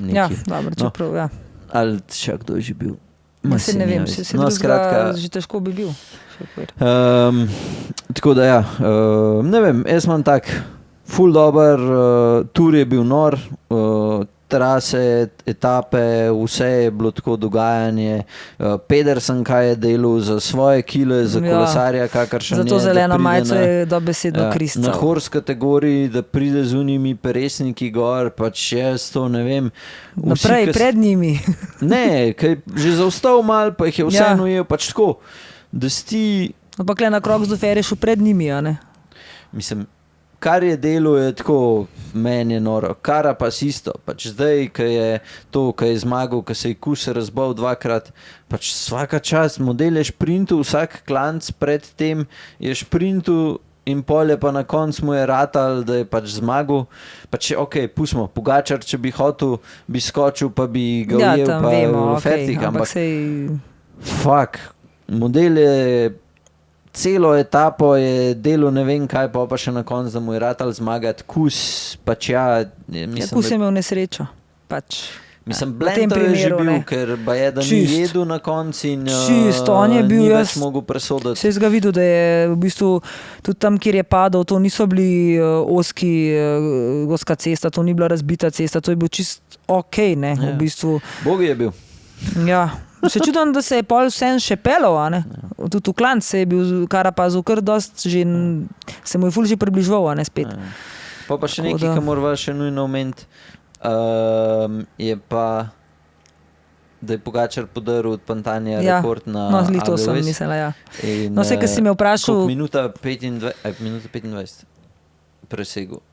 Ja, dobro, čeprav, ja.
Ali še kdo je že bil?
Se ne vem, se
skratka,
že težko bi bil.
Tako da ja, ne vem, jaz imam tak ful dober, tur je bil nor, trase, etape, vse je bilo tako dogajanje. Pedersen, kaj je delal za svoje kile, za kolesarja, kakršen je.
Zato zelena majica je dobesedno kristal.
Na hors kategoriji, da pride z unimi peresniki gor, pač jaz to ne vem.
Naprej, pred njimi.
Ne, kaj že zaostal mal, pa jih je vseeno ujel, pač tako, da si...
Ampak le na krog z Doferišu pred njimi, a ne?
Mislim, kar je delo, je tako, meni je noro. Kara pa si isto. Pač zdaj, ko je to, ko je zmagal, ko se je kus razbal 2-krat, pač vsaka čast, model je šprintu, vsak klanc pred tem je šprintu in pol je pa na koncu mu je ratal, da je pač zmagal. Pač ok, pustimo, Pogačar, če bi hotel, bi skočil, pa bi ga ujel, pa
vemo,
fertik,
ampak sej...
Fuck, model je... Celo etapo je delo ne vem kaj, pa še na koncu, da mu je ratal zmagati. Kus, pač ja...
Kus je imel nesrečo. Pač,
mislim, Blento je že bil, ker ba je, da ni jedel na koncu in
on je bil,
ni več mogel presoditi.
Se je ga videl, da je v bistvu tudi tam, kjer je padal, to niso bili oska cesta, to ni bila razbita cesta, to je bil čist okej, ne, v bistvu.
Bogi je bil.
Ja. Se čudim, da se je pol vsem še pelal, a ne? Tudi v klanc se je bil Karapazov kar dost že, se mu je ful že približval, a ne, spet.
Pa še nekaj, ki morava še nujno omeniti, je pa, da je Pogačar podaril od Pantanja rekord na
Alpe d'Huez. Sem mislila, ja. No, se, ki si me vprašal...
Minuta 25 presegel.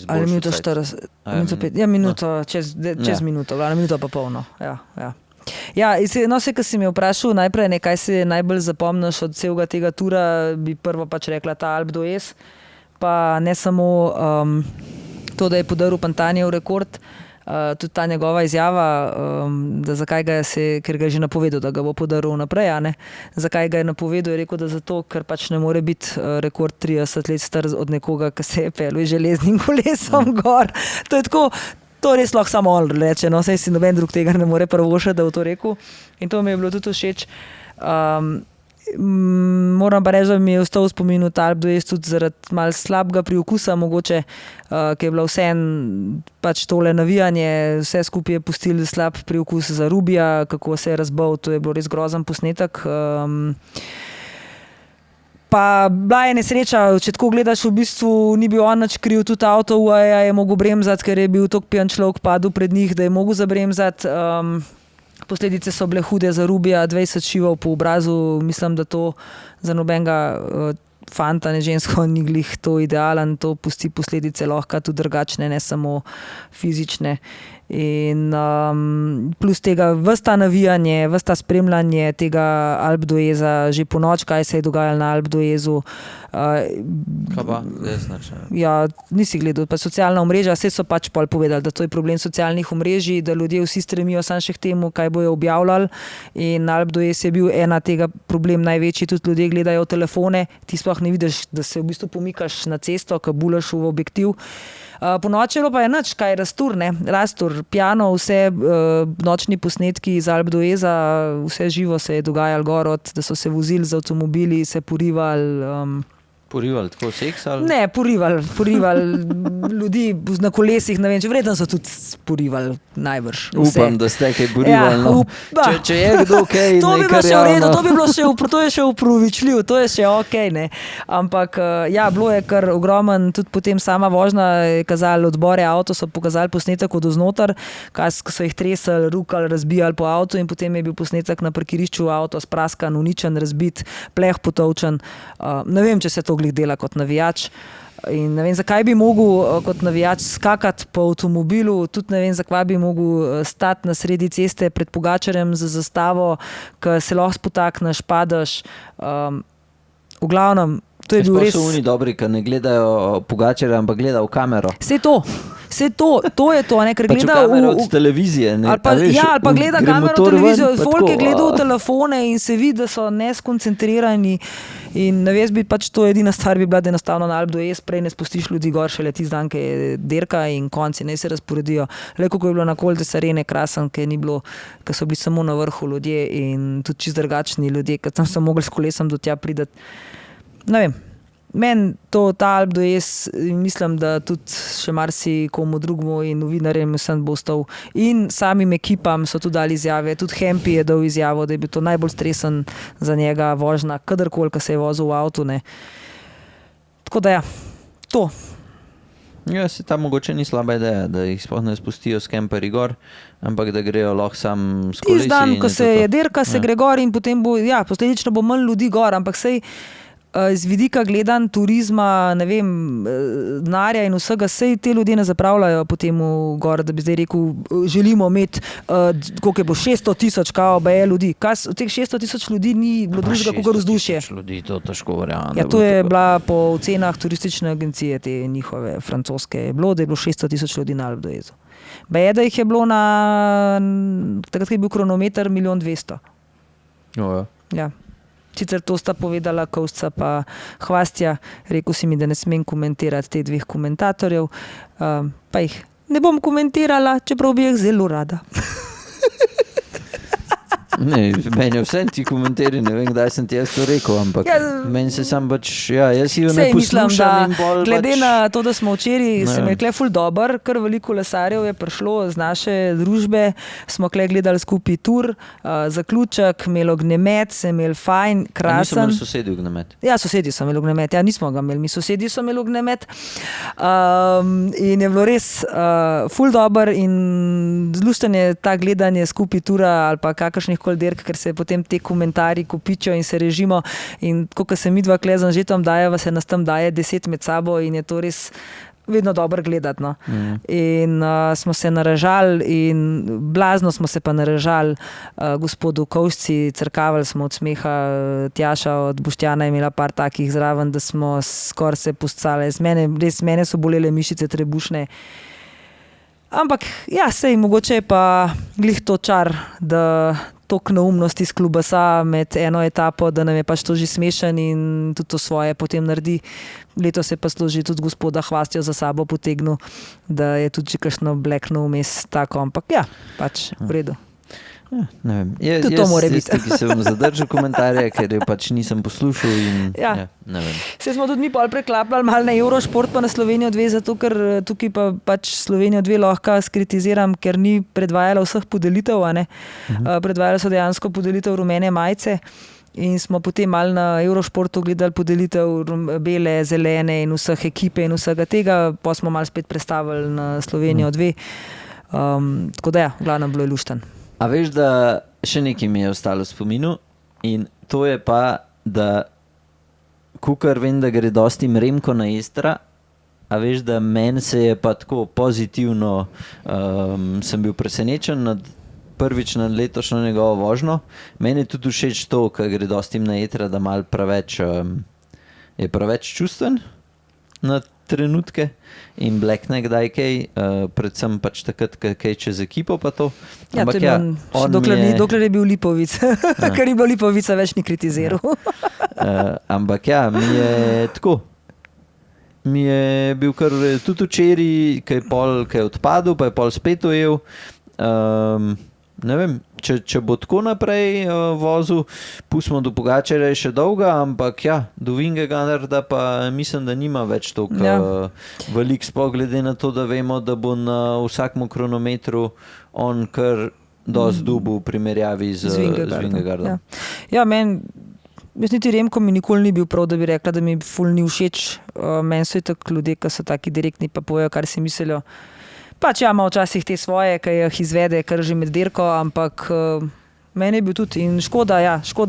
Ali minuto 40, minuto, čez minuto, minuto pa polno, ja. Ja, no, se, ko si me vprašal najprej, kaj si najbolj zapomniš od celega tega tura, bi prvo pač rekla ta Alpe d'Huez, pa ne samo to, da je podaril Pantanjev rekord, tudi ta njegova izjava, da zakaj ga je ker ga je že napovedal, da ga bo podaril naprej, a ne? Zakaj ga je napovedal, je rekel, da zato, ker pač ne more biti rekord 30 let star od nekoga, ki se je pelil železnim kolesom gor. To je tako, to res lahko samo on reče, no, saj si noben drug tega ne more prvošati, da bo to rekel. In to mi je bilo tudi všeč. Moram pa reči, da mi je ostal v spominu ta Alpe d'Huez tudi zaradi malo slabega priokusa, mogoče, ki je bila vseeno pač tole navijanje, vse skupaj je pustil slab priokus za Rubija, kako se je razbal, to je bilo res grozen posnetek. Pa bila je nesreča, če tako gledaš, v bistvu ni bil on nič kriv, tudi avto je mogel bremzati, ker je bil toliko pijan človek padel pred njih, da je mogel zabremzati. Posledice so bile hude za Rubija, 20 šivov po obrazu, mislim, da to za nobenega fanta, ne žensko, ni glih to idealen, to pusti posledice lahko tudi drugačne, ne samo fizične. In plus tega vsta navijanje, vsta spremljanje tega Alpe d'Hueza, že po noč, kaj se je dogajalo na Alpe d'Huezu.
Kaj pa?
Ja, nisi gledal, pa socialna omrežja, vse so pač pol povedali, da to je problem socialnih omrežij, da ljudje vsi stremijo samo še k temu, kaj bojo objavljali, in Alpe d'Huez je bil ena tega problem največji, tudi ljudje gledajo telefone, ti sploh ne vidiš, da se v bistvu pomikaš na cesto, ko bulaš v objektiv. Ponočilo pa je nič, kaj rastur, piano, vse nočni posnetki iz Alpe d'Hueza, vse živo se je dogajalo gor, da so se vozili z avtomobili, se porivali.
Porivali, tako seks ali?
Ne, porivali ljudi na kolesih, ne vem, če vredno so tudi porivali najbrž. Vse.
Upam, da ste kaj porivali, no. Če je kdo kaj,
to bi bilo še v redu, to je še upravičljiv, to je še okej, ne. Ampak, ja, bilo je kar ogromen, tudi potem sama vožnja je kazali odbore avto, so pokazali posnetek od oznotar, kaj so jih tresali, rukali, razbijali po avtu in potem je bil posnetek na parkirišču, avto spraskan, uničen, razbit, pleh potovčen. Ne vem, če se to glih dela kot navijač. In ne vem, zakaj bi mogel kot navijač skakati po avtomobilu, tudi ne vem, zakaj bi mogel stati na sredi ceste pred Pogačarjem z zastavo, ki se lahko spotakneš, padeš. V glavnem, to je bil res...
So oni dobri, ki ne gledajo Pogačarja, ampak gledajo v kamero.
Vse to je to, ne, ker
Pač
gleda
od televizije. Ne,
ali pa gleda kamero, televizijo, folk je gledal
a.
telefone in se vidi, da so neskoncentrirani in ne veš, pač to edina stvar bi bila, da enostavno na Alpe d'Huez prej ne spustiš ljudi gor, šele tisti dan, ki je dirka in konci, ne se razporedijo. Le kako je bilo na Col de Sirene krasen, ker so bili samo na vrhu ljudje in tudi čisto drugačni ljudje, ker tam so mogli s kolesom do tja pridati. Ne vem. Meni ta Alpe d'Huez, mislim, da tudi še marsikomu drugemu in novinarjem vsem bo ostal. In samim ekipam so tudi dali izjave, tudi Hempi je dal izjavo, da je bil to najbolj stresen za njega vožnja, kadarkoli, ko se je vozil v avtu. Ne. Tako da ja, to.
Ja, se tam mogoče ni slaba ideja, da jih sploh ne spustijo s kemperji gor, ampak da grejo lahko sam s kolesi.
Tisti dan, ko se je dirka, se gre gor in potem bo, posledično bo manj ljudi gor, ampak sej z vidika gledan turizma, ne vem, denarja in vsega, sej te ljudje ne zapravljajo potem gor, da bi zdaj rekel, želimo imeti, koliko je bo 600,000 kao BE ljudi. Od teh 600,000 ljudi ni bilo drugega kot vzdušje.
600,000 ljudi, to težko verjamem.
Ja, to je bila po ocenah turistične agencije, te njihove francoske, da je bilo 600,000 ljudi na Alpe d'Huezu. BE, da jih je bilo takrat je bil kronometer 1,2 milijon. Ja. Sicer to sta povedala Kovsca pa Hvastija, rekel si mi, da ne smem komentirati te dveh komentatorjev, pa jih ne bom komentirala, čeprav bi jih zelo rada.
Ne, meni je vse ti komentirali, ne vem, kdaj sem ti jaz to rekel, ampak meni se sam pač, jaz si jo ne poslušam in bolj
glede
pač...
na to, da smo včeraj, se mi je kle ful dober, kar veliko lesarjev je prišlo z naše družbe, smo kle gledali skupaj tur, zaključek, imeli ognjemet, se imeli fajn, krasen.
Niso imeli sosedi ognjemet?
Ja, sosedi so imeli ognjemet, nismo ga imeli, mi sosedi so imeli ognjemet in je bilo res ful dober in zluštanje, ta gledanje skupaj tura ali pa kakršnih dirk, ker se potem te komentarji kopičijo in se režimo in ko se mi dva klezam že tam dajeva, se nas tam daje 10 med sabo in je to res vedno dobro gledati. No. In smo se naražali in blazno smo se pa naražali gospodu Kovsci, crkavali smo od smeha, Tjaša od Boštjana je imela par takih zraven, da smo skoraj se puscali. Mene so bolele mišice trebušne. Ampak ja, sej mogoče je pa glih to čar, da toliko neumnosti iz klubasa med eno etapo, da nam je pač to že smešen in tudi to svoje potem naredi. Letos se pa složi tudi gospoda Hvastjo za sabo potegnil, da je tudi že kakšno blekno vmes tako, ampak ja, pač v redu.
Ja, ne vem.
To mora biti.
Jaz ki se bom zadržal komentarje, ker jo pač nisem poslušal in ne vem.
Se smo tudi mi pol preklapljali malo na Eurošport pa na Slovenijo 2, zato ker tukaj pa pač Slovenijo 2 lahko skritiziram, ker ni predvajala vseh podelitev, predvajala so dejansko podelitev rumene majice in smo potem malo na Eurošportu gledali podelitev bele, zelene in vseh ekipe in vsega tega, pa smo malo spet prestavili na Slovenijo 2. Tako da ja, v glavnem bilo je luštan.
A veš, da še nekaj mi je ostalo v spominu in to je pa, da kukar vem, da gre dosti Remko na Estra, a veš, da meni se je pa tako pozitivno, sem bil presenečen prvič na letošnjo njegovo vožnjo. Meni je tudi všeč to, ker gre dosti na Etra, da malo preveč, je preveč čustven na trenutke in blekne kdaj kaj, predvsem pač takrat, kaj čez ekipo pa to.
Ampak dokler je bil Lipovic, ker je bil Lipovica, več ni kritiziral.
Ampak ja, mi je tako. Mi je bil kar tudi včeraj, kaj je odpadel, pa je pol spet ujel. Ne vem, če bo tako naprej vozil, pustimo do Pogačarja še dolga, ampak ja, do Vingegaarda pa mislim, da nima več toliko velik sploh glede na to, da vemo, da bo na vsakem kronometru on kar dosti dubu v primerjavi z Vingegaardom.
Ja, jaz niti Remko mi nikoli ni bil prav, da bi rekla, da mi ful ni všeč. Meni so tako ljudje, ki so taki direktni, pa povejo, kar si mislijo. Pač ja, ima včasih te svoje, ki jih izvede kar že med dirko, ampak meni je bil tudi in škoda,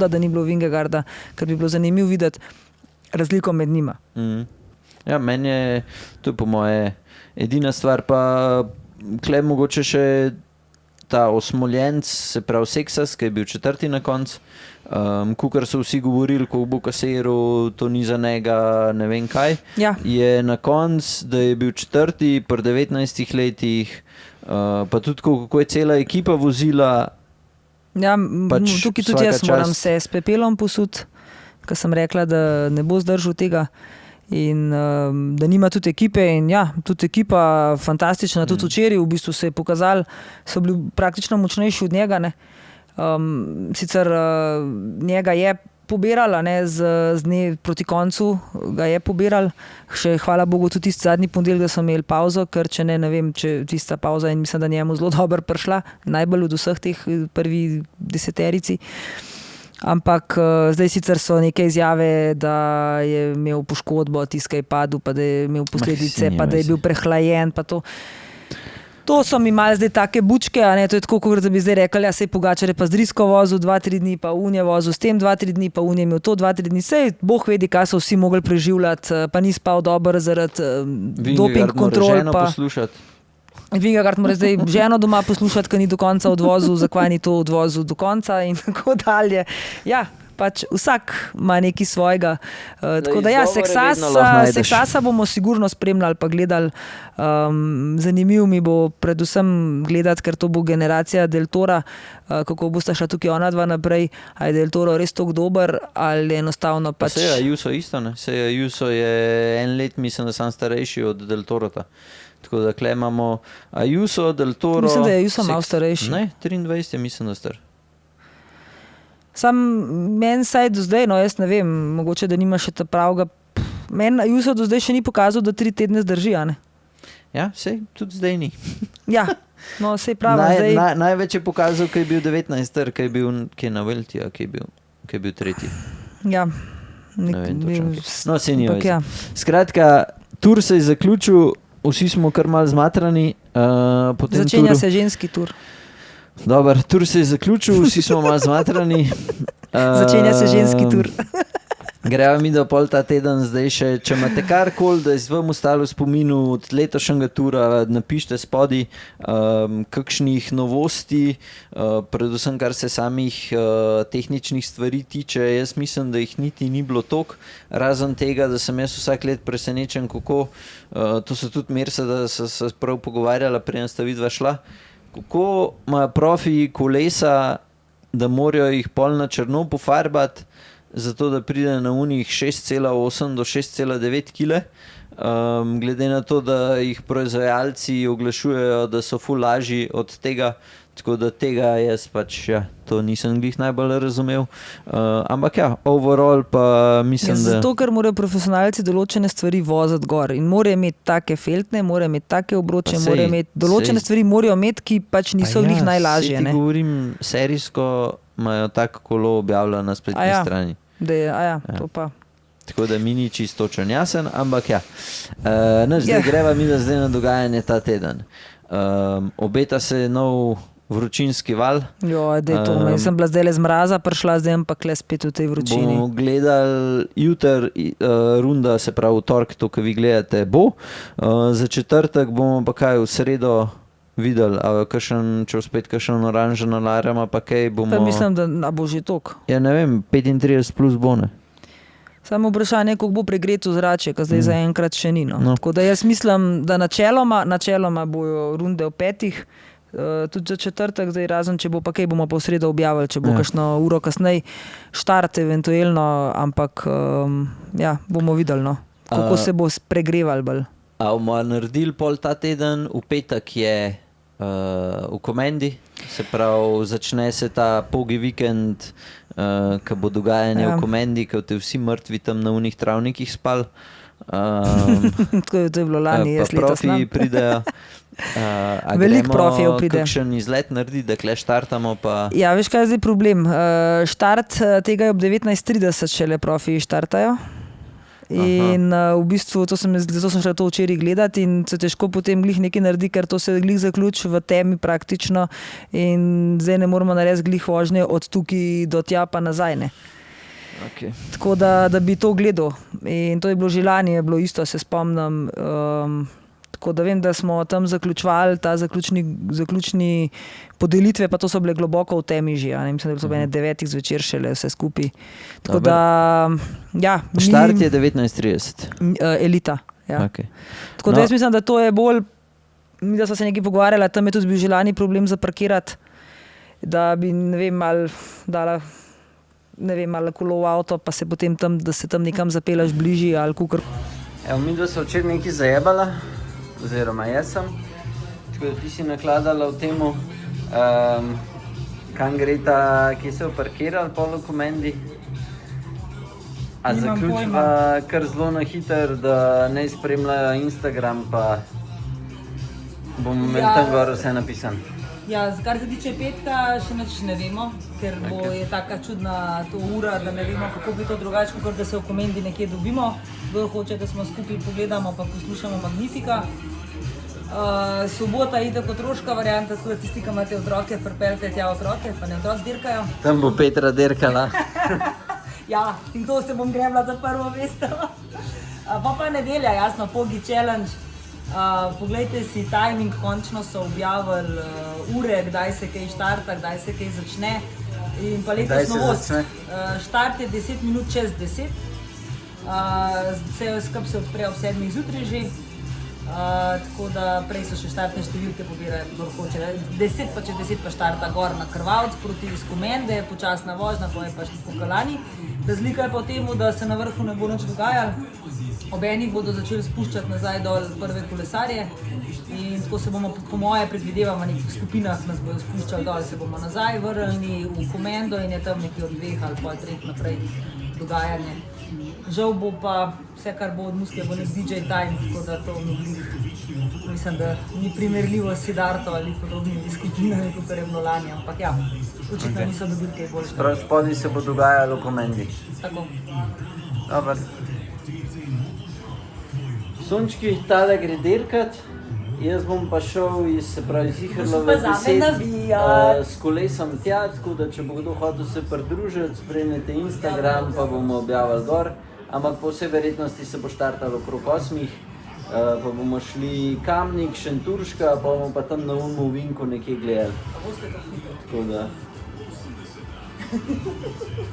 da ni bilo Vingegaarda, ker bi bilo zanimivo videti razliko med njima.
Ja, meni je to po moje edina stvar, pa kle mogoče še ta osmoljenc, se pravi Seksas, ki je bil 4. na koncu. Kukar so vsi govorili, ko bo kasiral, to ni za njega, ne vem kaj.
Ja.
Je na koncu, da je bil 4. pri 19 letih, pa tudi kako je cela ekipa vozila.
Ja,
Pač
tukaj tudi
vsaka
jaz moram
čast.
se s pepelom posuditi, ker sem rekla, da ne bo zdržal tega in da nima tudi ekipe. In ja, tudi ekipa fantastična, tudi včeraj v bistvu se je pokazalo, so bili praktično močnejši od njega. Ne. Sicer njega je pobirala, ne, z dne proti koncu ga je pobiral. Še hvala Bogu tudi tisti zadnji ponedeljek, da so imeli pauzo, ker če ne vem, če tista pauza in mislim, da njemu zelo dobro prišla, najbolj od vseh teh prvi 10. Ampak zdaj sicer so neke izjave, da je imel poškodbo, tiska je padel, pa da je imel posledice, pa da je bil prehlajen, pa to. To so mi malo zdaj take bučke, a ne, to je tako, kot da bi zdaj rekli, ja, sej Pogačar je pa z Drisko vozil 2-3 dni, pa Unje vozil s tem 2-3 dni, pa Unje imel to 2-3 dni, sej Bog vedi, kaj so vsi mogli preživljati, pa ni spal dobro zaradi doping kontrol. Pa Vingegaard mora zdaj ženo doma poslušati, ker ni do konca odvozil, zakaj ni to odvozil do konca in tako dalje. Ja, pač vsak ima nekaj svojega. Tako da ja, Seksasa bomo sigurno spremljali pa gledali. Zanimivo mi bo predvsem gledati, ker to bo generacija Del Tora, kako bosta šla tukaj ona dva naprej, ali je Del Toro res tako dober, ali enostavno pač...
Pa se je Ayuso isto, ne? Se je Ayuso je 1 let, mislim, da sam starejši od Del Torota. Tako da kle imamo Ayuso, Del Toro...
Mislim, da je Ayuso malo starejši.
Ne, 23 je, mislim, da star.
Sam meni saj do zdaj, no jaz ne vem, mogoče, da nima še ta pravga. Meni Ayuso do zdaj še ni pokazal, da 3 tedne zdrži, a ne?
Ja, sej, tudi zdaj ni.
Ja, no sej pravim zdaj.
Največ je pokazal, kaj je bil 19, kaj je bil na Velti, kaj je bil 3.
Ja.
Ne vem točno. No, sej ni veze.
Ja.
Skratka, tur se je zaključil, vsi smo kar malo zmatrani.
Začenja se ženski tur.
Dobar, tur se je zaključil, vsi smo malo zmatrani.
Začenja se ženski tur.
Greva mi do pol ta teden zdaj še, če imate karkoli, da je vam ostalo v spominu od letošnjega tura, napište spodaj kakšnih novosti, predvsem kar se samih tehničnih stvari tiče. Jaz mislim, da jih niti ni bilo toliko, razen tega, da sem jaz vsak let presenečen, kako, to so tudi Mersa, da so se prav pogovarjala, preden sta vidva šla, kako imajo profi kolesa, da morajo jih pol na črno pofarbati, zato da pride na unih 6,8 do 6,9 kg. Glede na to, da jih proizvajalci oglašujejo, da so ful lažji od tega, tako da tega jaz pač, ja, to nisem glih najbolj razumel. Ampak ja, overall pa mislim, da...
Zato, ker morajo profesionalci določene stvari voziti gor in morajo imeti take feltne, morajo imeti take obroče, morajo imeti določene stvari, morajo imeti, ki pač niso glih najlažje.
Ti govorim, serijsko imajo tako kolo objavljeno na spletni strani.
To pa.
Tako da mi ni čisto točen jasen, ampak ja. Zdaj greva mi zdaj na dogajanje ta teden. Obeta se nov vročinski val.
Jaz sem bila zdaj z mraza prišla, zdaj pa kle spet v tej vročini.
Bomo gledali jutri runda, se pravi v torek, to, ko vi gledate, bo. Za četrtek bomo pa kaj v sredo videli, če uspet kakšen oranžen alarm, pa kaj bomo...
Pa mislim, da bo že tok.
Ja, ne vem, 35 plus bo, ne?
Samo vprašanje, kako bo pregreto zrače, ker zdaj zaenkrat še ni. No. Tako da jaz mislim, da načeloma bojo runde v 5, tudi za četrtek, zdaj razen, če bo pa kaj, bomo pa v sredo objavili, če bo kakšno uro kasneje štart eventuelno, ampak bomo videli, no, kako se bo pregreval bolj.
A bomo naredili pol ta teden, v petek je v Komendi, se pravi, začne se ta pogi vikend, ko bo dogajanje v Komendi, ko te vsi mrtvi tam na unih travnikih spal.
Tako je bilo lani, jaz letos nam.
Pa profi pridejo.
Veliko profijev pride.
Kakšen izlet naredi, da kle štartamo pa...
Ja, veš kaj je zdaj problem? Štart tega je ob 19:30 šele profiji štartajo. In v bistvu, zato sem šla to včeraj gledati in se težko potem glih nekaj naredi, ker to se glih zaključi v temi praktično in zdaj ne moramo narediti glih vožnje od tukaj do tja pa nazaj, ne.
Okay.
Tako da bi to gledal. In to je bilo že lani, je bilo isto, se spomnim. Tako da vem, da smo tam zaključovali ta zaključni podelitve, pa to so bile globoko v temi že. Mislim, da so bile 9 zvečer šele vse skupaj. Tako
Dobar.
da, ja.
Štart je 19:30.
Elita. Ja.
Okay.
Tako da jaz mislim, da to je bolj, mi da smo se nekaj pogovarjali, tam je tudi bil že lani problem zaparkirati, da bi, ne vem, malo dala, ne vem, malo kolo v avto, pa se potem tam, da se tam nekam zapelaš bližji ali kukor.
Evo, mi dva so včeraj nekaj zajebala, oziroma jaz sem, tako da ti si nakladala v temu, kam gre ta, kje se je parkirali pol v Komendi. A zaključiva kar zelo na hiter, da ne spremljajo Instagram, pa bomo imeli tam gor vse napisano.
Ja, kar se tiče petka, še nič ne vemo, ker je taka čudna to ura, da ne vemo, kako bi to drugače, kot da se v Komendi nekje dobimo. Kdo hoče, da smo skupaj pogledamo, pa poslušamo Magnifica. Sobota je tako otroška varianta, tako da tisti, ki imate otroke, pripeljete tja otroke, pa ne otroci dirkajo.
Tam bo Petra dirkala.
Ja, in to se bom grebla za prvo mesto. Pa nedelja, jasno, Pogi Challenge. Poglejte si timing, končno so objavili ure, kdaj se kaj štarta, kdaj se kaj začne. In pa letos novost. Štart je 10 minut čez 10. Vse skup se odpre ob 7 zjutraj že. Tako da prej so še štartne številke pobirajo, kdo hoče. 10 pa čez 10 pa štarta gor na Krvavc proti iz Komende, počasna vožnja, pa je pa še po Kalani. Razlika je pa v tem, da se na vrhu ne bo nič dogajalo. Ob enih bodo začeli spuščati nazaj dol prve kolesarje in tako se bomo, po moje predvidevamo, v nekih skupinah nas bodo spuščali dol, se bomo nazaj vrnili v Komendo in je tam nekje od 2 ali pol 3 naprej dogajanje. Žal bo pa vse, kar bo od Muske, bo nek DJ time, tako da to mislim, da ni primerljivo s Sidarto ali podobnimi skupinami, kot je bilo lani, ampak ja, očitno niso dobili kaj boljše.
Prav spodaj se bo dogajalo v Komendi.
Tako.
Dobar. Sončki, tale gre dirkat, jaz bom pa šel iz, se pravi, Ziherlove 10 s kolesom tja, tako da če bo kdo hotel se pridružiti, spremljate Instagram, pa bomo objavili gor. Ampak po vsej verjetnosti se bo štartalo okrog 8, pa bomo šli Kamnik, Šenturška, pa bomo pa tam na Ulmu v Vinku nekje gledali. Tako da.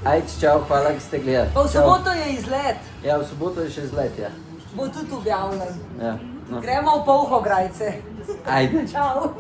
Ajde, čau, hvala, ki ste gledali.
Pa v soboto je izlet,
Ja, v soboto je še izlet, ja.
bo tudi objavljen.
Ja, no.
Gremo v Polhograjce.
Ajde.
Čau.